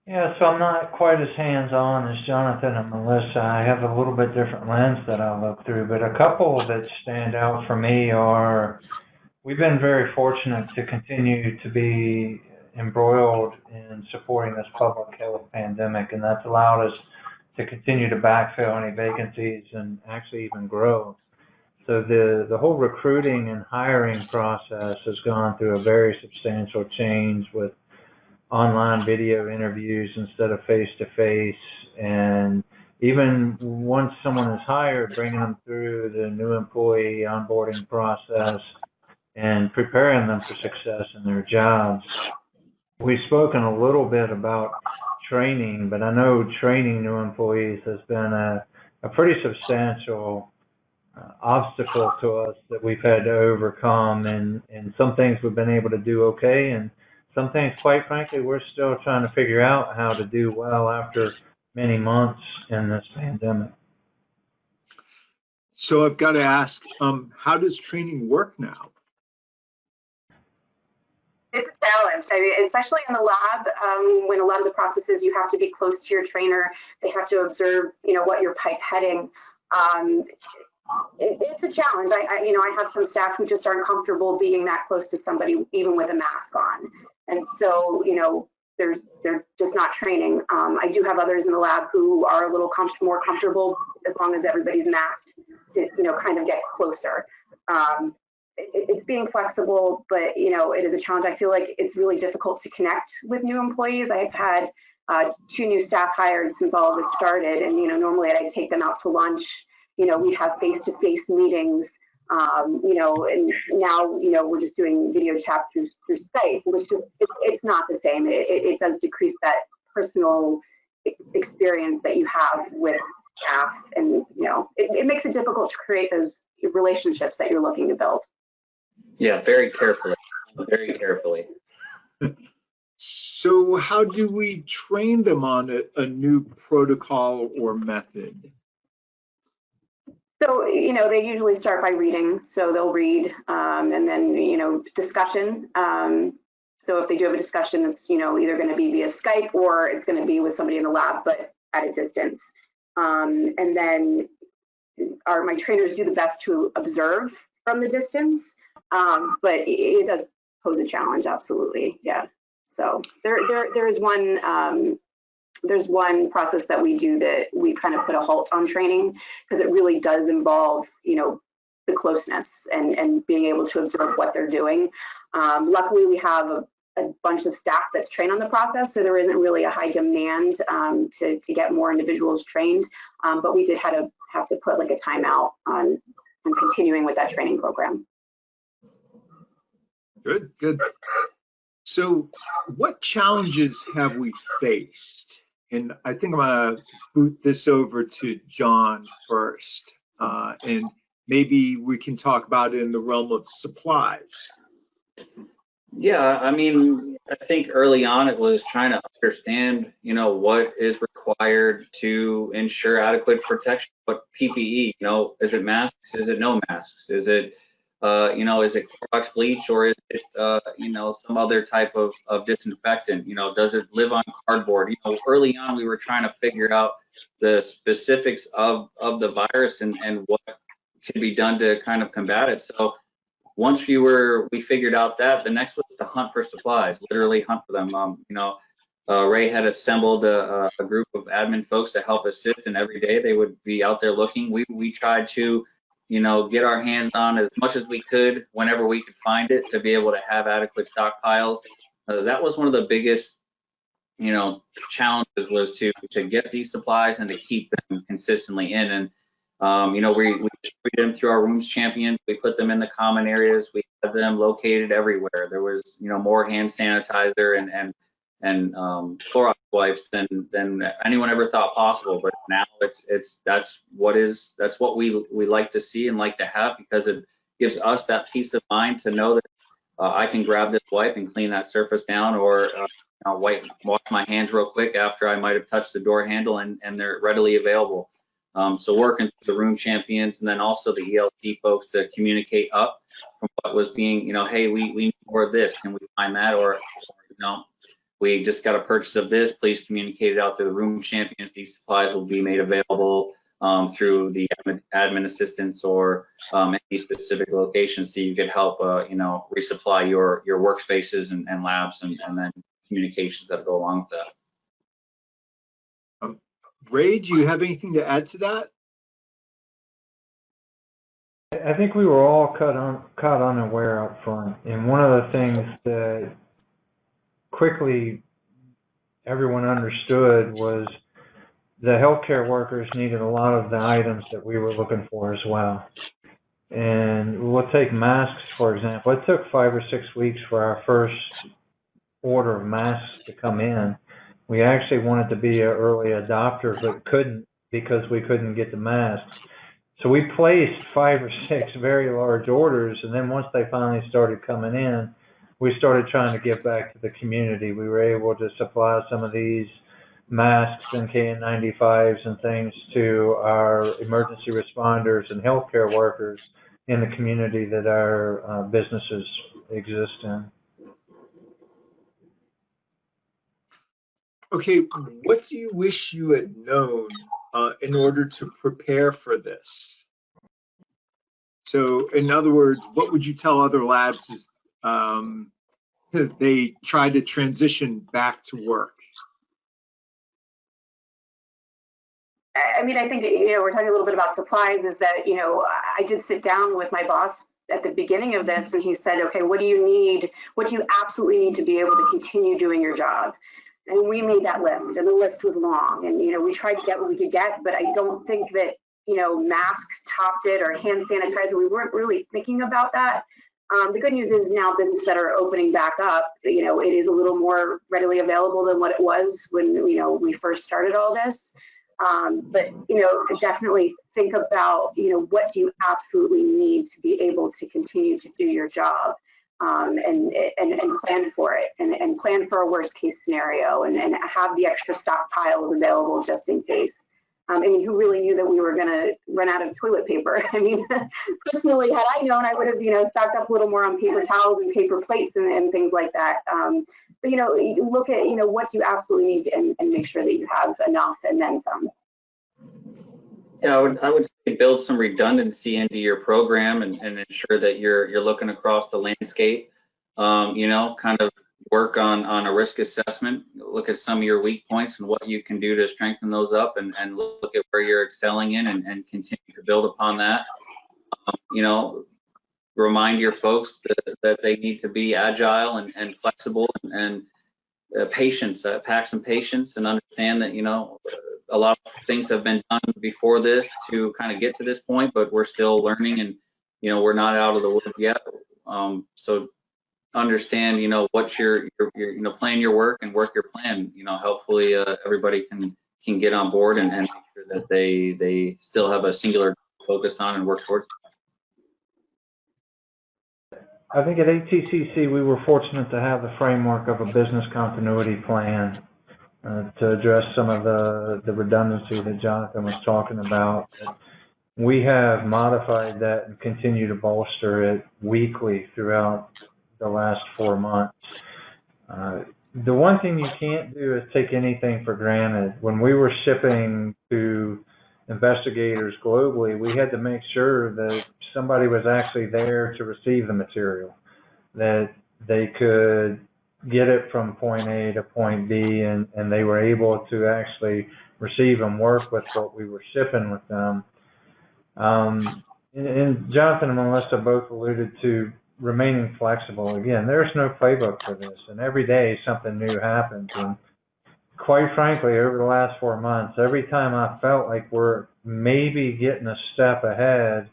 Yeah, so I'm not quite as hands-on as Jonathan and Melissa. I have a little bit different lens that I look through, but a couple that stand out for me are we've been very fortunate to continue to be embroiled in supporting this public health pandemic, and that's allowed us to continue to backfill any vacancies and actually even grow So the whole recruiting and hiring process has gone through a very substantial change with online video interviews instead of face-to-face, and even once someone is hired, bringing them through the new employee onboarding process and preparing them for success in their jobs. We've spoken a little bit about training, but I know training new employees has been a pretty substantial obstacle to us that we've had to overcome, and some things we've been able to do okay, and some things, quite frankly, we're still trying to figure out how to do well after many months in this pandemic. So I've got to ask, how does training work now? It's a challenge. I mean, especially in the lab, when a lot of the processes you have to be close to your trainer. They have to observe, what you're pipetting. It's a challenge. I have some staff who just aren't comfortable being that close to somebody, even with a mask on. And so, they're just not training. I do have others in the lab who are a little more comfortable as long as everybody's masked, to, kind of get closer. It's being flexible, but it is a challenge. I feel like it's really difficult to connect with new employees. I've had 2 new staff hired since all of this started, and normally I'd take them out to lunch. We'd have face-to-face meetings, and now we're just doing video chat through Skype, which just it's not the same. It does decrease that personal experience that you have with staff, and it makes it difficult to create those relationships that you're looking to build. Yeah, very carefully, very carefully. So how do we train them on a new protocol or method? So, they usually start by reading. So they'll read, and then, discussion. So if they do have a discussion, it's, either going to be via Skype or it's going to be with somebody in the lab, but at a distance. And then my trainers do the best to observe from the distance. But it does pose a challenge, absolutely. Yeah. So there is one, there's one process that we do that we kind of put a halt on training, because it really does involve, the closeness and being able to observe what they're doing. Luckily, we have a bunch of staff that's trained on the process, so there isn't really a high demand to get more individuals trained. But we did have to put like a timeout on continuing with that training program. Good. So what challenges have we faced? And I think I'm going to boot this over to John first. And maybe we can talk about it in the realm of supplies. Yeah, I mean, I think early on it was trying to understand, what is required to ensure adequate protection. What PPE, is it masks? Is it no masks? Is it is it Clorox bleach, or is it, some other type of disinfectant? Does it live on cardboard? Early on we were trying to figure out the specifics of the virus and what could be done to kind of combat it. So once we figured out that, the next was to hunt for supplies, literally hunt for them. Ray had assembled a group of admin folks to help assist, and every day they would be out there looking. We tried to get our hands on as much as we could whenever we could find it, to be able to have adequate stockpiles. That was one of the biggest, challenges, was to get these supplies and to keep them consistently in. And, we distributed them through our rooms champions. We put them in the common areas. We had them located everywhere. There was, more hand sanitizer and Clorox wipes than anyone ever thought possible. But now that's what we like to see and like to have, because it gives us that peace of mind to know that I can grab this wipe and clean that surface down, or wash my hands real quick after I might have touched the door handle, and they're readily available. So working with the room champions, and then also the ELT folks, to communicate up from what was being, hey, we need more of this. Can we find that? Or we just got a purchase of this. Please communicate it out to the room champions. These supplies will be made available through the admin assistants or any specific locations, so you could help, resupply your workspaces and labs, and then communications that go along with that. Ray, do you have anything to add to that? I think we were all caught unaware up front. And one of the things that quickly everyone understood was the healthcare workers needed a lot of the items that we were looking for as well. And we'll take masks, for example. It took 5 or 6 weeks for our first order of masks to come in. We actually wanted to be an early adopter, but couldn't because we couldn't get the masks. So we placed 5 or 6 very large orders, and then once they finally started coming in, we started trying to give back to the community. We were able to supply some of these masks and KN95s and things to our emergency responders and healthcare workers in the community that our businesses exist in. Okay, what do you wish you had known in order to prepare for this? So, in other words, what would you tell other labs as they try to transition back to work? I mean, I think, we're talking a little bit about supplies, is that, I did sit down with my boss at the beginning of this, and he said, okay, what do you need? What do you absolutely need to be able to continue doing your job? And we made that list, and the list was long, and, we tried to get what we could get, but I don't think that, masks topped it, or hand sanitizer. We weren't really thinking about that. The good news is now businesses that are opening back up, it is a little more readily available than what it was when, we first started all this. But, definitely think about, what do you absolutely need to be able to continue to do your job, and plan for it, and plan for a worst case scenario, and have the extra stockpiles available just in case. I mean, who really knew that we were going to run out of toilet paper? I mean, personally, had I known, I would have, stocked up a little more on paper towels and paper plates and things like that. But, you look at, what you absolutely need, and make sure that you have enough and then some. Yeah, I would say build some redundancy into your program, and ensure that you're looking across the landscape. Kind of work on a risk assessment, look at some of your weak points and what you can do to strengthen those up, and look at where you're excelling in, and continue to build upon that. Remind your folks that they need to be agile and flexible, and patience, pack some patience, and understand that, a lot of things have been done before this to kind of get to this point, but we're still learning, and, we're not out of the woods yet. So understand, what your plan your work and work your plan. Hopefully everybody can get on board, and make sure that they still have a singular focus on and work towards. I think at ATCC we were fortunate to have the framework of a business continuity plan to address some of the redundancy that Jonathan was talking about. We have modified that and continue to bolster it weekly throughout the last 4 months. The one thing you can't do is take anything for granted. When we were shipping to investigators globally, we had to make sure that somebody was actually there to receive the material, that they could get it from point A to point B, and they were able to actually receive and work with what we were shipping with them. And Jonathan and Melissa both alluded to remaining flexible. Again, there's no playbook for this, and every day something new happens. And quite frankly, over the last 4 months, every time I felt like we're maybe getting a step ahead,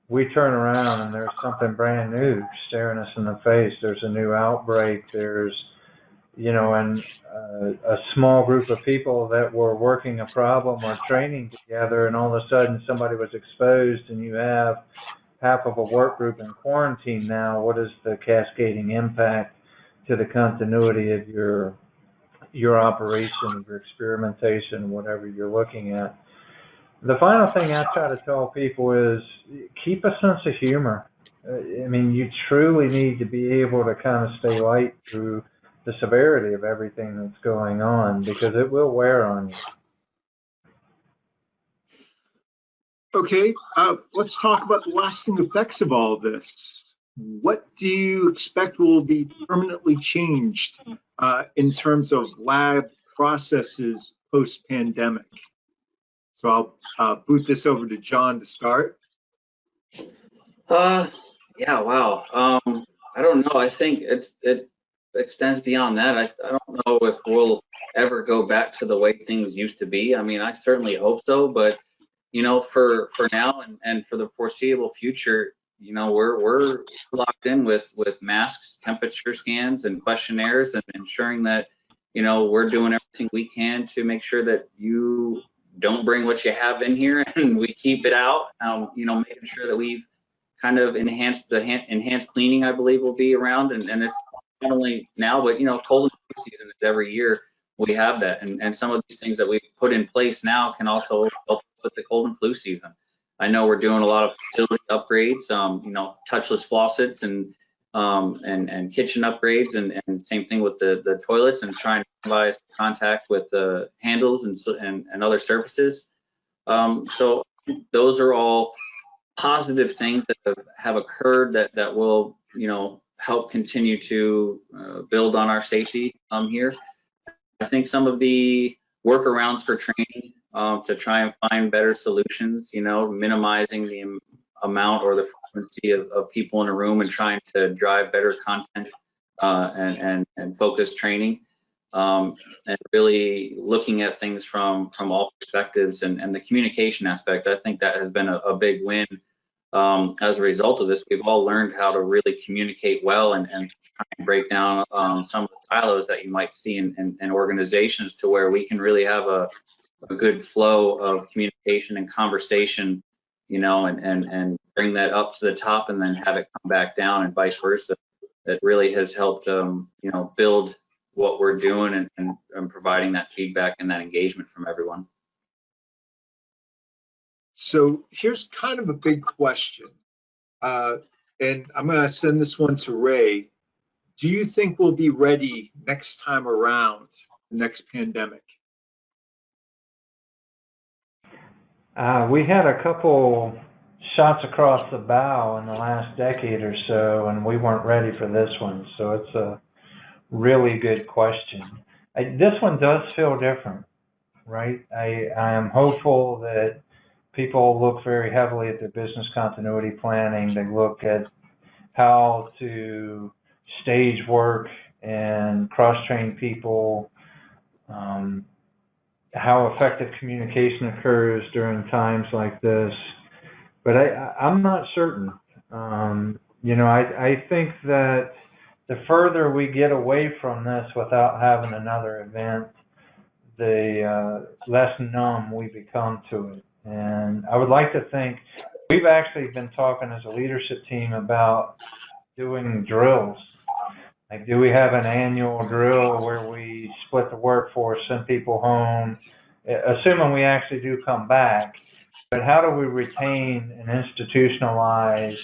we turn around and there's something brand new staring us in the face. There's a new outbreak. There's, and a small group of people that were working a problem or training together, and all of a sudden somebody was exposed, and you have half of a work group in quarantine now. What is the cascading impact to the continuity of your operation, your experimentation, whatever you're looking at? The final thing I try to tell people is keep a sense of humor. I mean, you truly need to be able to kind of stay light through the severity of everything that's going on, because it will wear on you. Okay, let's talk about the lasting effects of all of this. What do you expect will be permanently changed in terms of lab processes post-pandemic? So I'll boot this over to John to start. Yeah, wow. I don't know. I think it extends beyond that. I don't know if we'll ever go back to the way things used to be. I mean, I certainly hope so, but for now and for the foreseeable future, we're locked in with masks, temperature scans, and questionnaires, and ensuring that we're doing everything we can to make sure that you don't bring what you have in here, and we keep it out. Making sure that we've kind of enhanced cleaning, I believe, will be around, and it's not only now, but cold and flu season is every year we have that, and some of these things that we put in place now can also help with the cold and flu season. I know we're doing a lot of facility upgrades, touchless faucets and kitchen upgrades, and same thing with the toilets, and trying to minimize contact with the handles and other surfaces. So those are all positive things that have occurred that will help continue to build on our safety here. I think some of the workarounds for training to try and find better solutions, minimizing the amount or the frequency of people in a room and trying to drive better content and focused training, and really looking at things from all perspectives, and the communication aspect. I think that has been a big win. As a result of this, we've all learned how to really communicate well and try and break down some of the silos that you might see in organizations, to where we can really have a good flow of communication and conversation, and bring that up to the top and then have it come back down, and vice versa. That really has helped, build what we're doing, and providing that feedback and that engagement from everyone. So here's kind of a big question, and I'm going to send this one to Ray. Do you think we'll be ready next time around, the next pandemic? We had a couple shots across the bow in the last decade or so, and we weren't ready for this one. So it's a really good question. This one does feel different, right? I am hopeful that people look very heavily at their business continuity planning. They look at how to stage work and cross-train people, how effective communication occurs during times like this. But I'm not certain. I think that the further we get away from this without having another event, the less numb we become to it. And I would like to think we've actually been talking as a leadership team about doing drills. Like, do we have an annual drill where we split the workforce, send people home, assuming we actually do come back? But how do we retain and institutionalize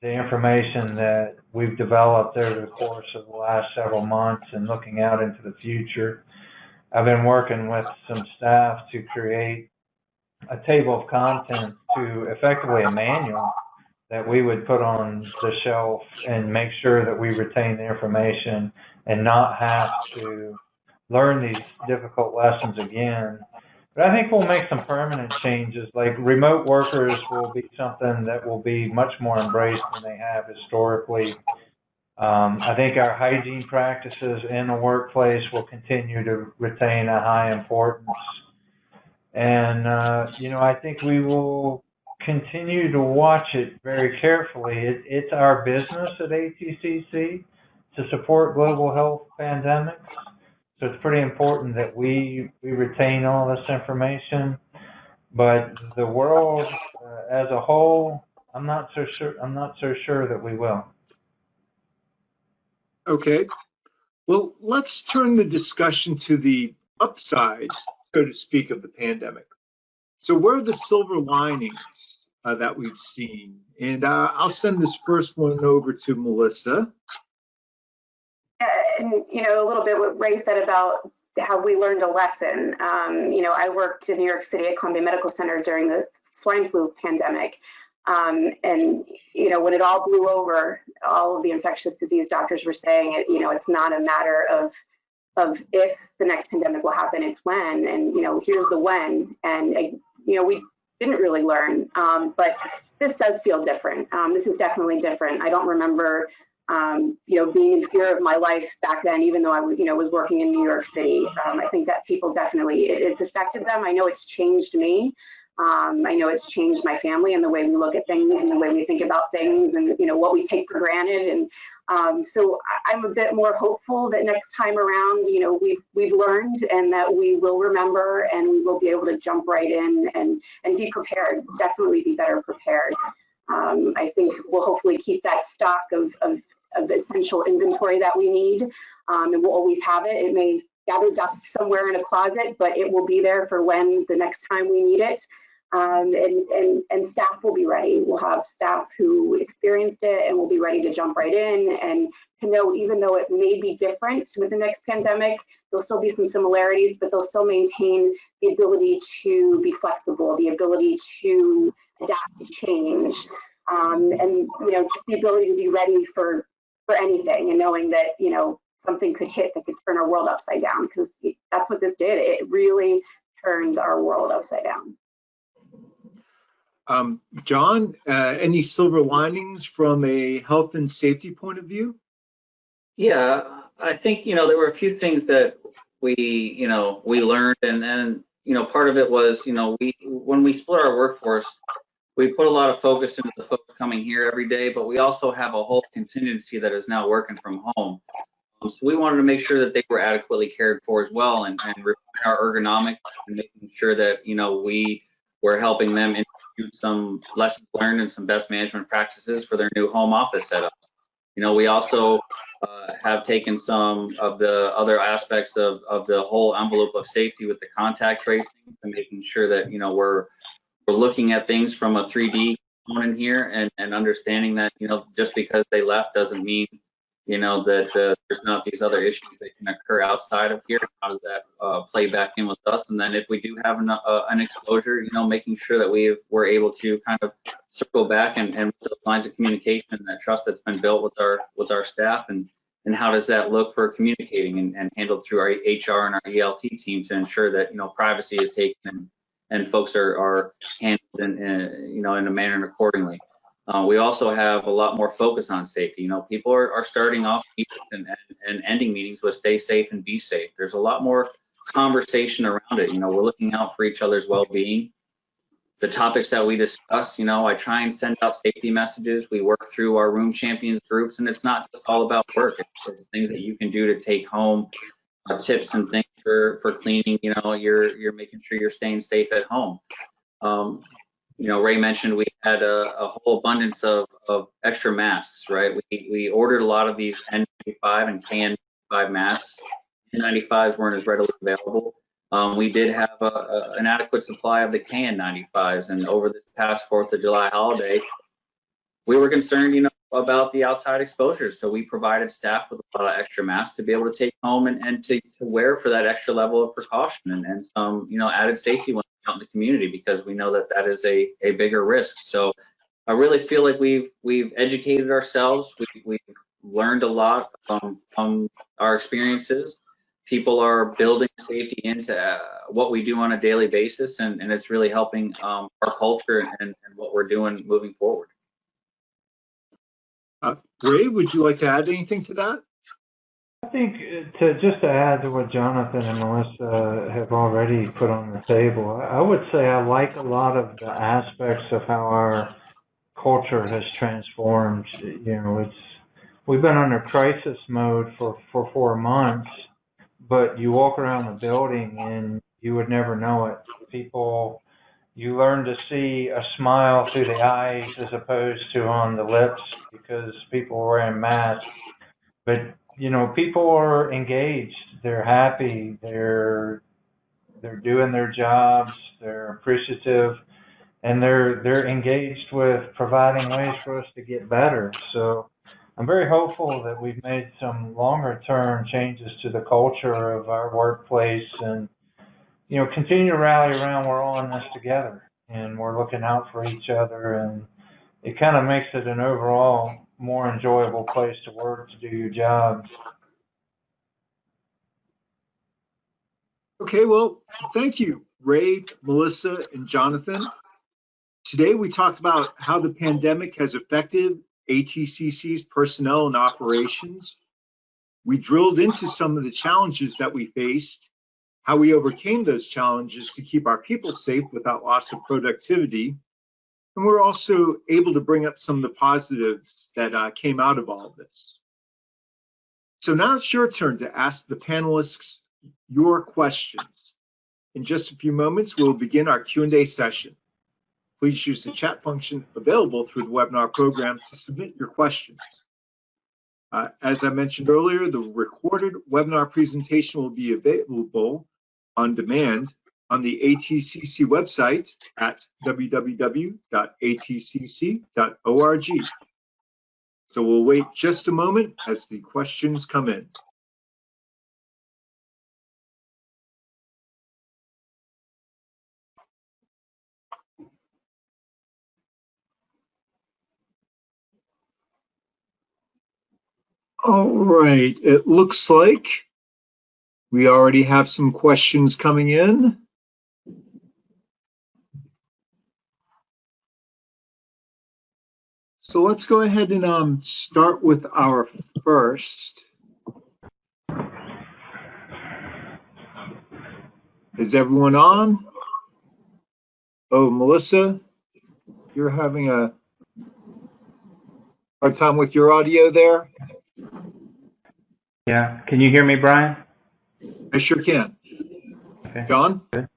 the information that we've developed over the course of the last several months and looking out into the future? I've been working with some staff to create a table of contents, to effectively a manual that we would put on the shelf and make sure that we retain the information and not have to learn these difficult lessons again. But I think we'll make some permanent changes, like remote workers will be something that will be much more embraced than they have historically. I think our hygiene practices in the workplace will continue to retain a high importance. And, I think we will continue to watch it very carefully. It's our business at ATCC to support global health pandemics. So it's pretty important that we retain all this information. But the world as a whole, I'm not so sure that we will. Okay. Well, let's turn the discussion to the upside, so to speak, of the pandemic. So where are the silver linings that we've seen? And I'll send this first one over to Melissa. And, a little bit what Ray said about how we learned a lesson. I worked in New York City at Columbia Medical Center during the swine flu pandemic. And, when it all blew over, all of the infectious disease doctors were saying, it's not a matter of if the next pandemic will happen, it's when. And, here's the when. And, we didn't really learn. But this does feel different. This is definitely different. I don't remember, being in fear of my life back then, even though I, was working in New York City. I think that people definitely, it's affected them. I know it's changed me. I know it's changed my family and the way we look at things and the way we think about things and, what we take for granted. And so I'm a bit more hopeful that next time around, we've learned and that we will remember and we will be able to jump right in and be prepared, definitely be better prepared. I think we'll hopefully keep that stock of essential inventory that we need, and we'll always have it. It may gather dust somewhere in a closet, but it will be there for when the next time we need it. And staff will be ready. We'll have staff who experienced it and will be ready to jump right in and to know, even though it may be different with the next pandemic, there'll still be some similarities, but they'll still maintain the ability to be flexible, the ability to adapt to change, and just the ability to be ready for anything, and knowing that something could hit that could turn our world upside down, because that's what this did. It really turned our world upside down. John, any silver linings from a health and safety point of view? Yeah, I think, there were a few things that we learned, and then, part of it was, when we split our workforce, we put a lot of focus into the folks coming here every day, but we also have a whole contingency that is now working from home. So we wanted to make sure that they were adequately cared for as well, and refine our ergonomics and making sure that, we were helping them institute some lessons learned and some best management practices for their new home office setups. We also have taken some of the other aspects of the whole envelope of safety with the contact tracing, and making sure that, we're looking at things from a 3D component here, and understanding that, just because they left doesn't mean, that there's not these other issues that can occur outside of here. How does that play back in with us? And then if we do have an exposure, making sure that we're able to kind of circle back and those lines of communication and that trust that's been built with our staff, and how does that look for communicating and handled through our HR and our ELT team to ensure that, privacy is taken and folks are handled in a manner accordingly. We also have a lot more focus on safety. People are starting off meetings and ending meetings with stay safe and be safe. There's a lot more conversation around it. We're looking out for each other's well-being. The topics that we discuss, I try and send out safety messages. We work through our room champions groups, and it's not just all about work. It's things that you can do to take home, tips and things for cleaning. You're making sure you're staying safe at home. Ray mentioned we had a whole abundance of extra masks, right? We ordered a lot of these N95 and KN95 masks. N95s weren't as readily available. We did have an adequate supply of the KN95s, and over this past 4th of July holiday, we were concerned, about the outside exposures. So we provided staff with a lot of extra masks to be able to take home and to wear for that extra level of precaution and some, added safety when out in the community, because we know that that is a bigger risk. So I really feel like we've educated ourselves. We've learned a lot from our experiences. People are building safety into what we do on a daily basis, and it's really helping our culture and what we're doing moving forward. Ray, would you like to add anything to that? I think to add to what Jonathan and Melissa have already put on the table, I would say I like a lot of the aspects of how our culture has transformed. We've been under crisis mode for 4 months, but you walk around the building and you would never know it. You learn to see a smile through the eyes as opposed to on the lips, because people are wearing masks. But people are engaged. They're happy. They're doing their jobs. They're appreciative, and they're engaged with providing ways for us to get better. So I'm very hopeful that we've made some longer term changes to the culture of our workplace, and continue to rally around. We're all in this together, and we're looking out for each other, and it kind of makes it an overall more enjoyable place to work, to do your jobs. Okay, well, thank you, Ray, Melissa, and Jonathan. Today, we talked about how the pandemic has affected ATCC's personnel and operations. We drilled into some of the challenges that we faced, how we overcame those challenges to keep our people safe without loss of productivity. And we're also able to bring up some of the positives that came out of all of this. So now it's your turn to ask the panelists your questions. In just a few moments, we'll begin our Q&A session. Please use the chat function available through the webinar program to submit your questions. As I mentioned earlier, the recorded webinar presentation will be available on demand on the ATCC website at www.atcc.org. So we'll wait just a moment as the questions come in. All right, it looks like we already have some questions coming in. So let's go ahead and start with our first. Is everyone on? Oh, Melissa, you're having a hard time with your audio there? Yeah, can you hear me, Brian? I sure can. Okay. John? Good.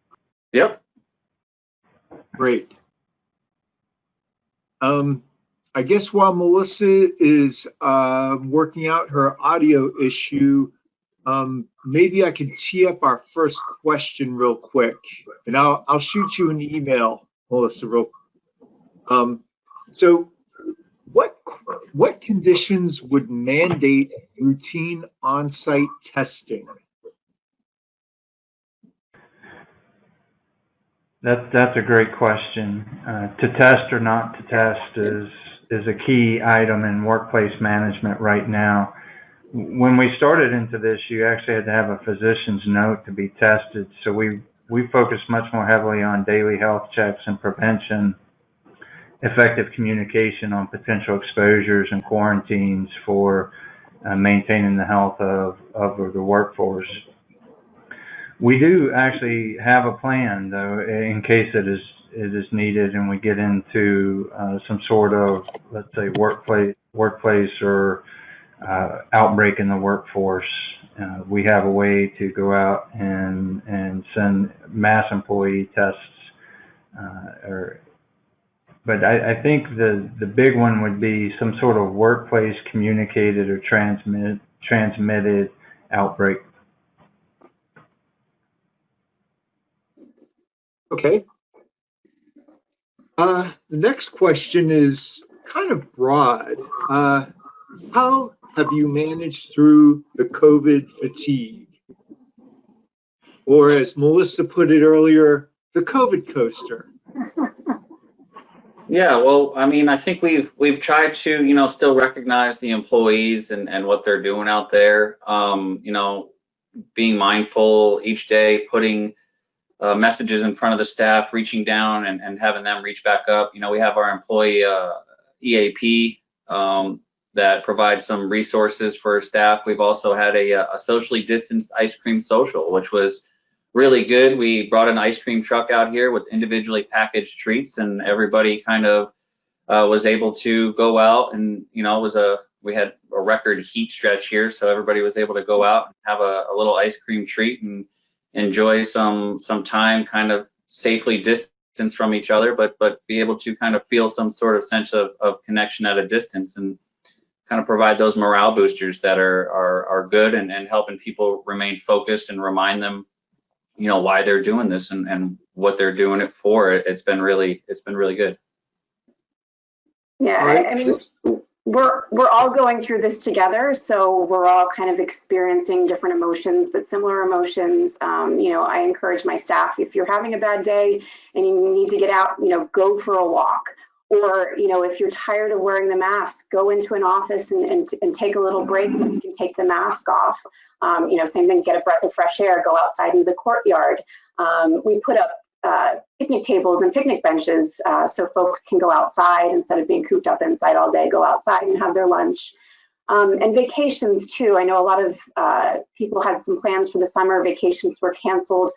Yep. Great. I guess while Melissa is working out her audio issue, maybe I could tee up our first question real quick, and I'll shoot you an email, Melissa. So, what conditions would mandate routine on-site testing? That's a great question. To test or not to test is a key item in workplace management right now. When we started into this, you actually had to have a physician's note to be tested. So we focus much more heavily on daily health checks and prevention, effective communication on potential exposures and quarantines for maintaining the health of the workforce. We do actually have a plan, though, in case it is needed and we get into some sort of, let's say, workplace or outbreak in the workforce. We have a way to go out and send mass employee tests. But I think the big one would be some sort of workplace communicated or transmitted outbreak. Okay. The next question is kind of broad. How have you managed through the COVID fatigue? Or as Melissa put it earlier, the COVID coaster? Yeah, well, I mean, I think we've tried to, still recognize the employees and what they're doing out there. Being mindful each day, putting messages in front of the staff, reaching down and having them reach back up. We have our employee EAP that provides some resources for staff. We've also had a socially distanced ice cream social, which was really good. We brought an ice cream truck out here with individually packaged treats, and everybody kind of was able to go out, and we had a record heat stretch here, so everybody was able to go out and have a little ice cream treat and enjoy some time kind of safely distanced from each other, but be able to kind of feel some sort of sense of connection at a distance, and kind of provide those morale boosters that are good and helping people remain focused and remind them why they're doing this and what they're doing it for. It's been really good. Yeah, I mean, we're all going through this together, so we're all kind of experiencing different emotions, but similar emotions. I encourage my staff, if you're having a bad day and you need to get out, go for a walk. Or, if you're tired of wearing the mask, go into an office and take a little break when you can take the mask off. Same thing, get a breath of fresh air, go outside into the courtyard. We put up picnic tables and picnic benches so folks can go outside instead of being cooped up inside all day, go outside and have their lunch. And vacations too. I know a lot of people had some plans for the summer. Vacations were canceled,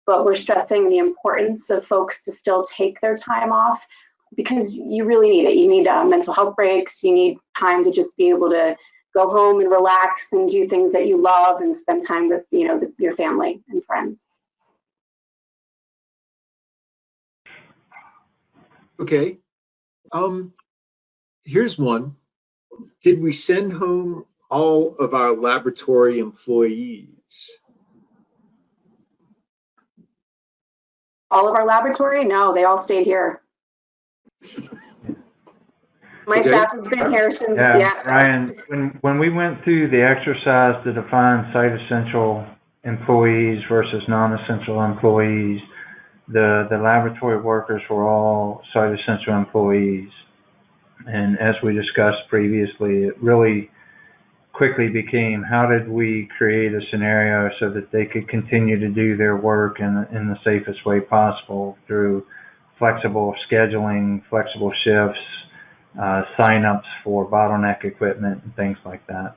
but we're stressing the importance of folks to still take their time off because you really need it. You need mental health breaks. You need time to just be able to go home and relax and do things that you love and spend time with, your family and friends. Okay. Here's one. Did we send home all of our laboratory employees? All of our laboratory? No, they all stayed here. My staff has been here since, Ryan, when we went through the exercise to define site essential employees versus non-essential employees, the laboratory workers were all site essential employees. And as we discussed previously, it really quickly became how did we create a scenario so that they could continue to do their work in the safest way possible through flexible scheduling, flexible shifts, sign-ups for bottleneck equipment and things like that.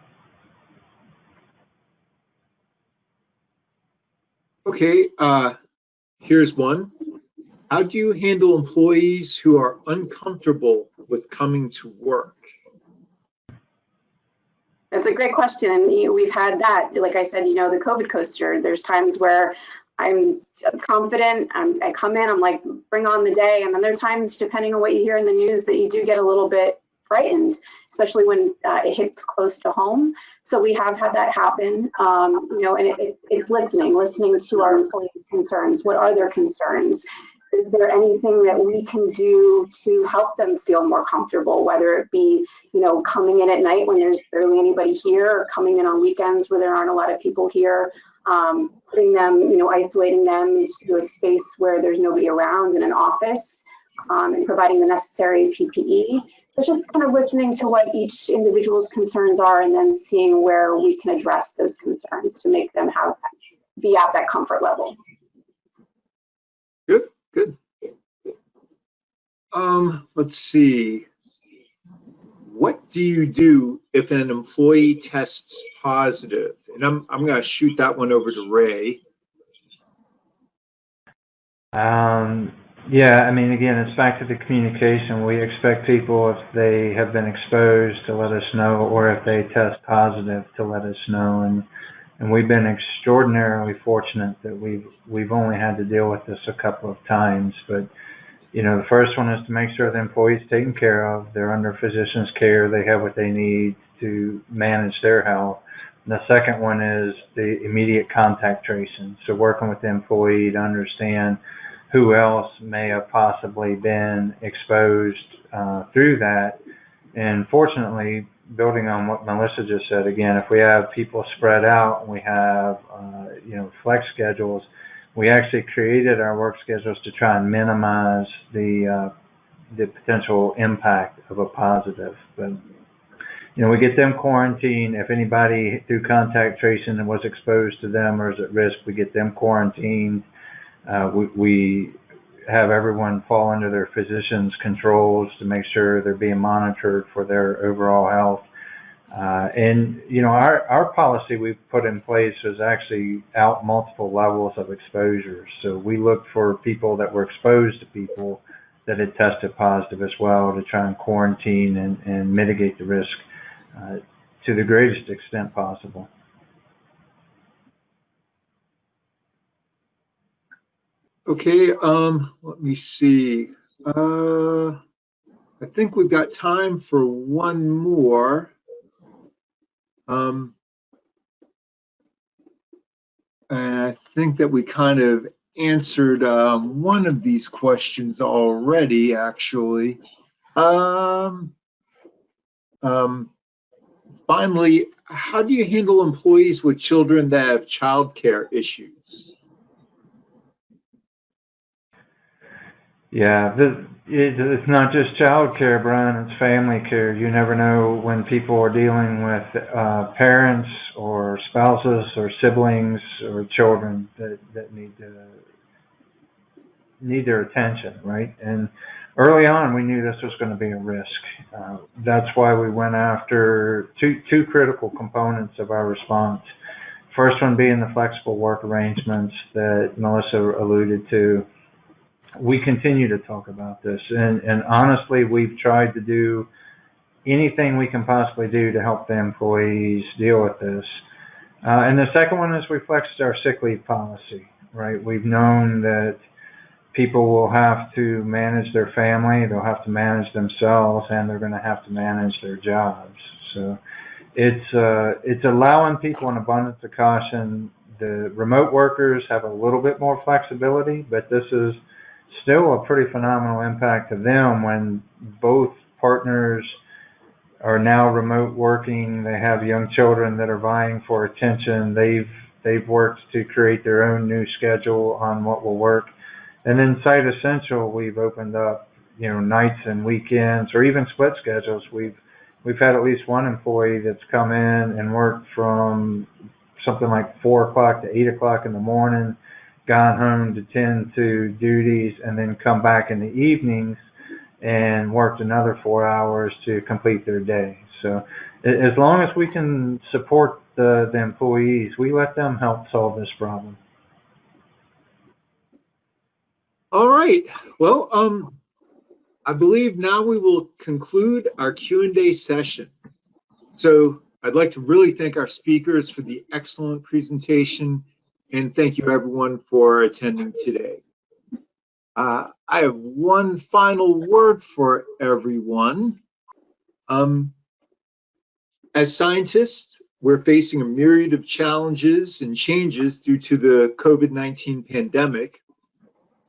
Okay, here's one. How do you handle employees who are uncomfortable with coming to work? That's a great question. And we've had that, like I said, the COVID coaster. There's times where I'm confident, I come in, I'm like, bring on the day. And then there are times, depending on what you hear in the news, that you do get a little bit frightened, especially when it hits close to home. So we have had that happen, and it's listening to our employees' concerns. What are their concerns? Is there anything that we can do to help them feel more comfortable, whether it be, coming in at night when there's barely anybody here, or coming in on weekends where there aren't a lot of people here, putting them, isolating them into a space where there's nobody around in an office, and providing the necessary PPE. So just kind of listening to what each individual's concerns are and then seeing where we can address those concerns to make them be at that comfort level. Good. Let's see. What do you do if an employee tests positive? And I'm going to shoot that one over to Ray. Yeah, I mean, again, it's back to the communication. We expect people, if they have been exposed, to let us know, or if they test positive, to let us know. And we've been extraordinarily fortunate that we've only had to deal with this a couple of times. But the first one is to make sure the employee's taken care of. They're under physician's care. They have what they need to manage their health. And the second one is the immediate contact tracing. So working with the employee to understand who else may have possibly been exposed through that. And fortunately, building on what Melissa just said, again, if we have people spread out and we have, flex schedules, we actually created our work schedules to try and minimize the potential impact of a positive. But, we get them quarantined. If anybody through contact tracing was exposed to them or is at risk, we get them quarantined. We have everyone fall under their physician's controls to make sure they're being monitored for their overall health. And our policy we've put in place is actually out multiple levels of exposure. So we looked for people that were exposed to people that had tested positive as well to try and quarantine and mitigate the risk to the greatest extent possible. Okay, let me see. I think we've got time for one more. And I think that we kind of answered one of these questions already, actually. Finally, how do you handle employees with children that have childcare issues? Yeah, it's not just child care, Brian, it's family care. You never know when people are dealing with parents or spouses or siblings or children that need need their attention, right? And early on, we knew this was going to be a risk. That's why we went after two critical components of our response. First one being the flexible work arrangements that Melissa alluded to. We continue to talk about this, and honestly, we've tried to do anything we can possibly do to help the employees deal with this. And the second one is we flexed our sick leave policy, right? We've known that people will have to manage their family, they'll have to manage themselves, and they're going to have to manage their jobs. So it's allowing people an abundance of caution. The remote workers have a little bit more flexibility, but this is still a pretty phenomenal impact to them when both partners are now remote working. They have young children that are vying for attention. They've worked to create their own new schedule on what will work. And then Site Essential, we've opened up, nights and weekends or even split schedules. We've had at least one employee that's come in and worked from something like 4 o'clock to 8 o'clock in the morning, gone home to tend to duties, and then come back in the evenings and worked another 4 hours to complete their day. So as long as we can support the employees, we let them help solve this problem. All right. Well, I believe now we will conclude our Q&A session. So I'd like to really thank our speakers for the excellent presentation, and thank you everyone for attending today. I have one final word for everyone. As scientists, we're facing a myriad of challenges and changes due to the COVID-19 pandemic.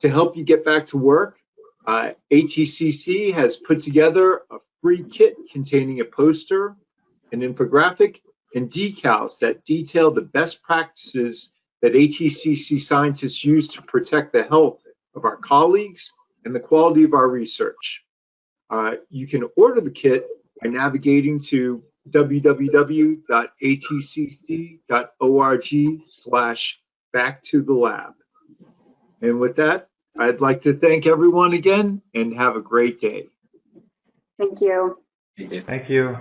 To help you get back to work, ATCC has put together a free kit containing a poster, an infographic, and decals that detail the best practices that ATCC scientists use to protect the health of our colleagues and the quality of our research. You can order the kit by navigating to www.atcc.org/backtothelab. And with that, I'd like to thank everyone again and have a great day. Thank you. Thank you. Thank you.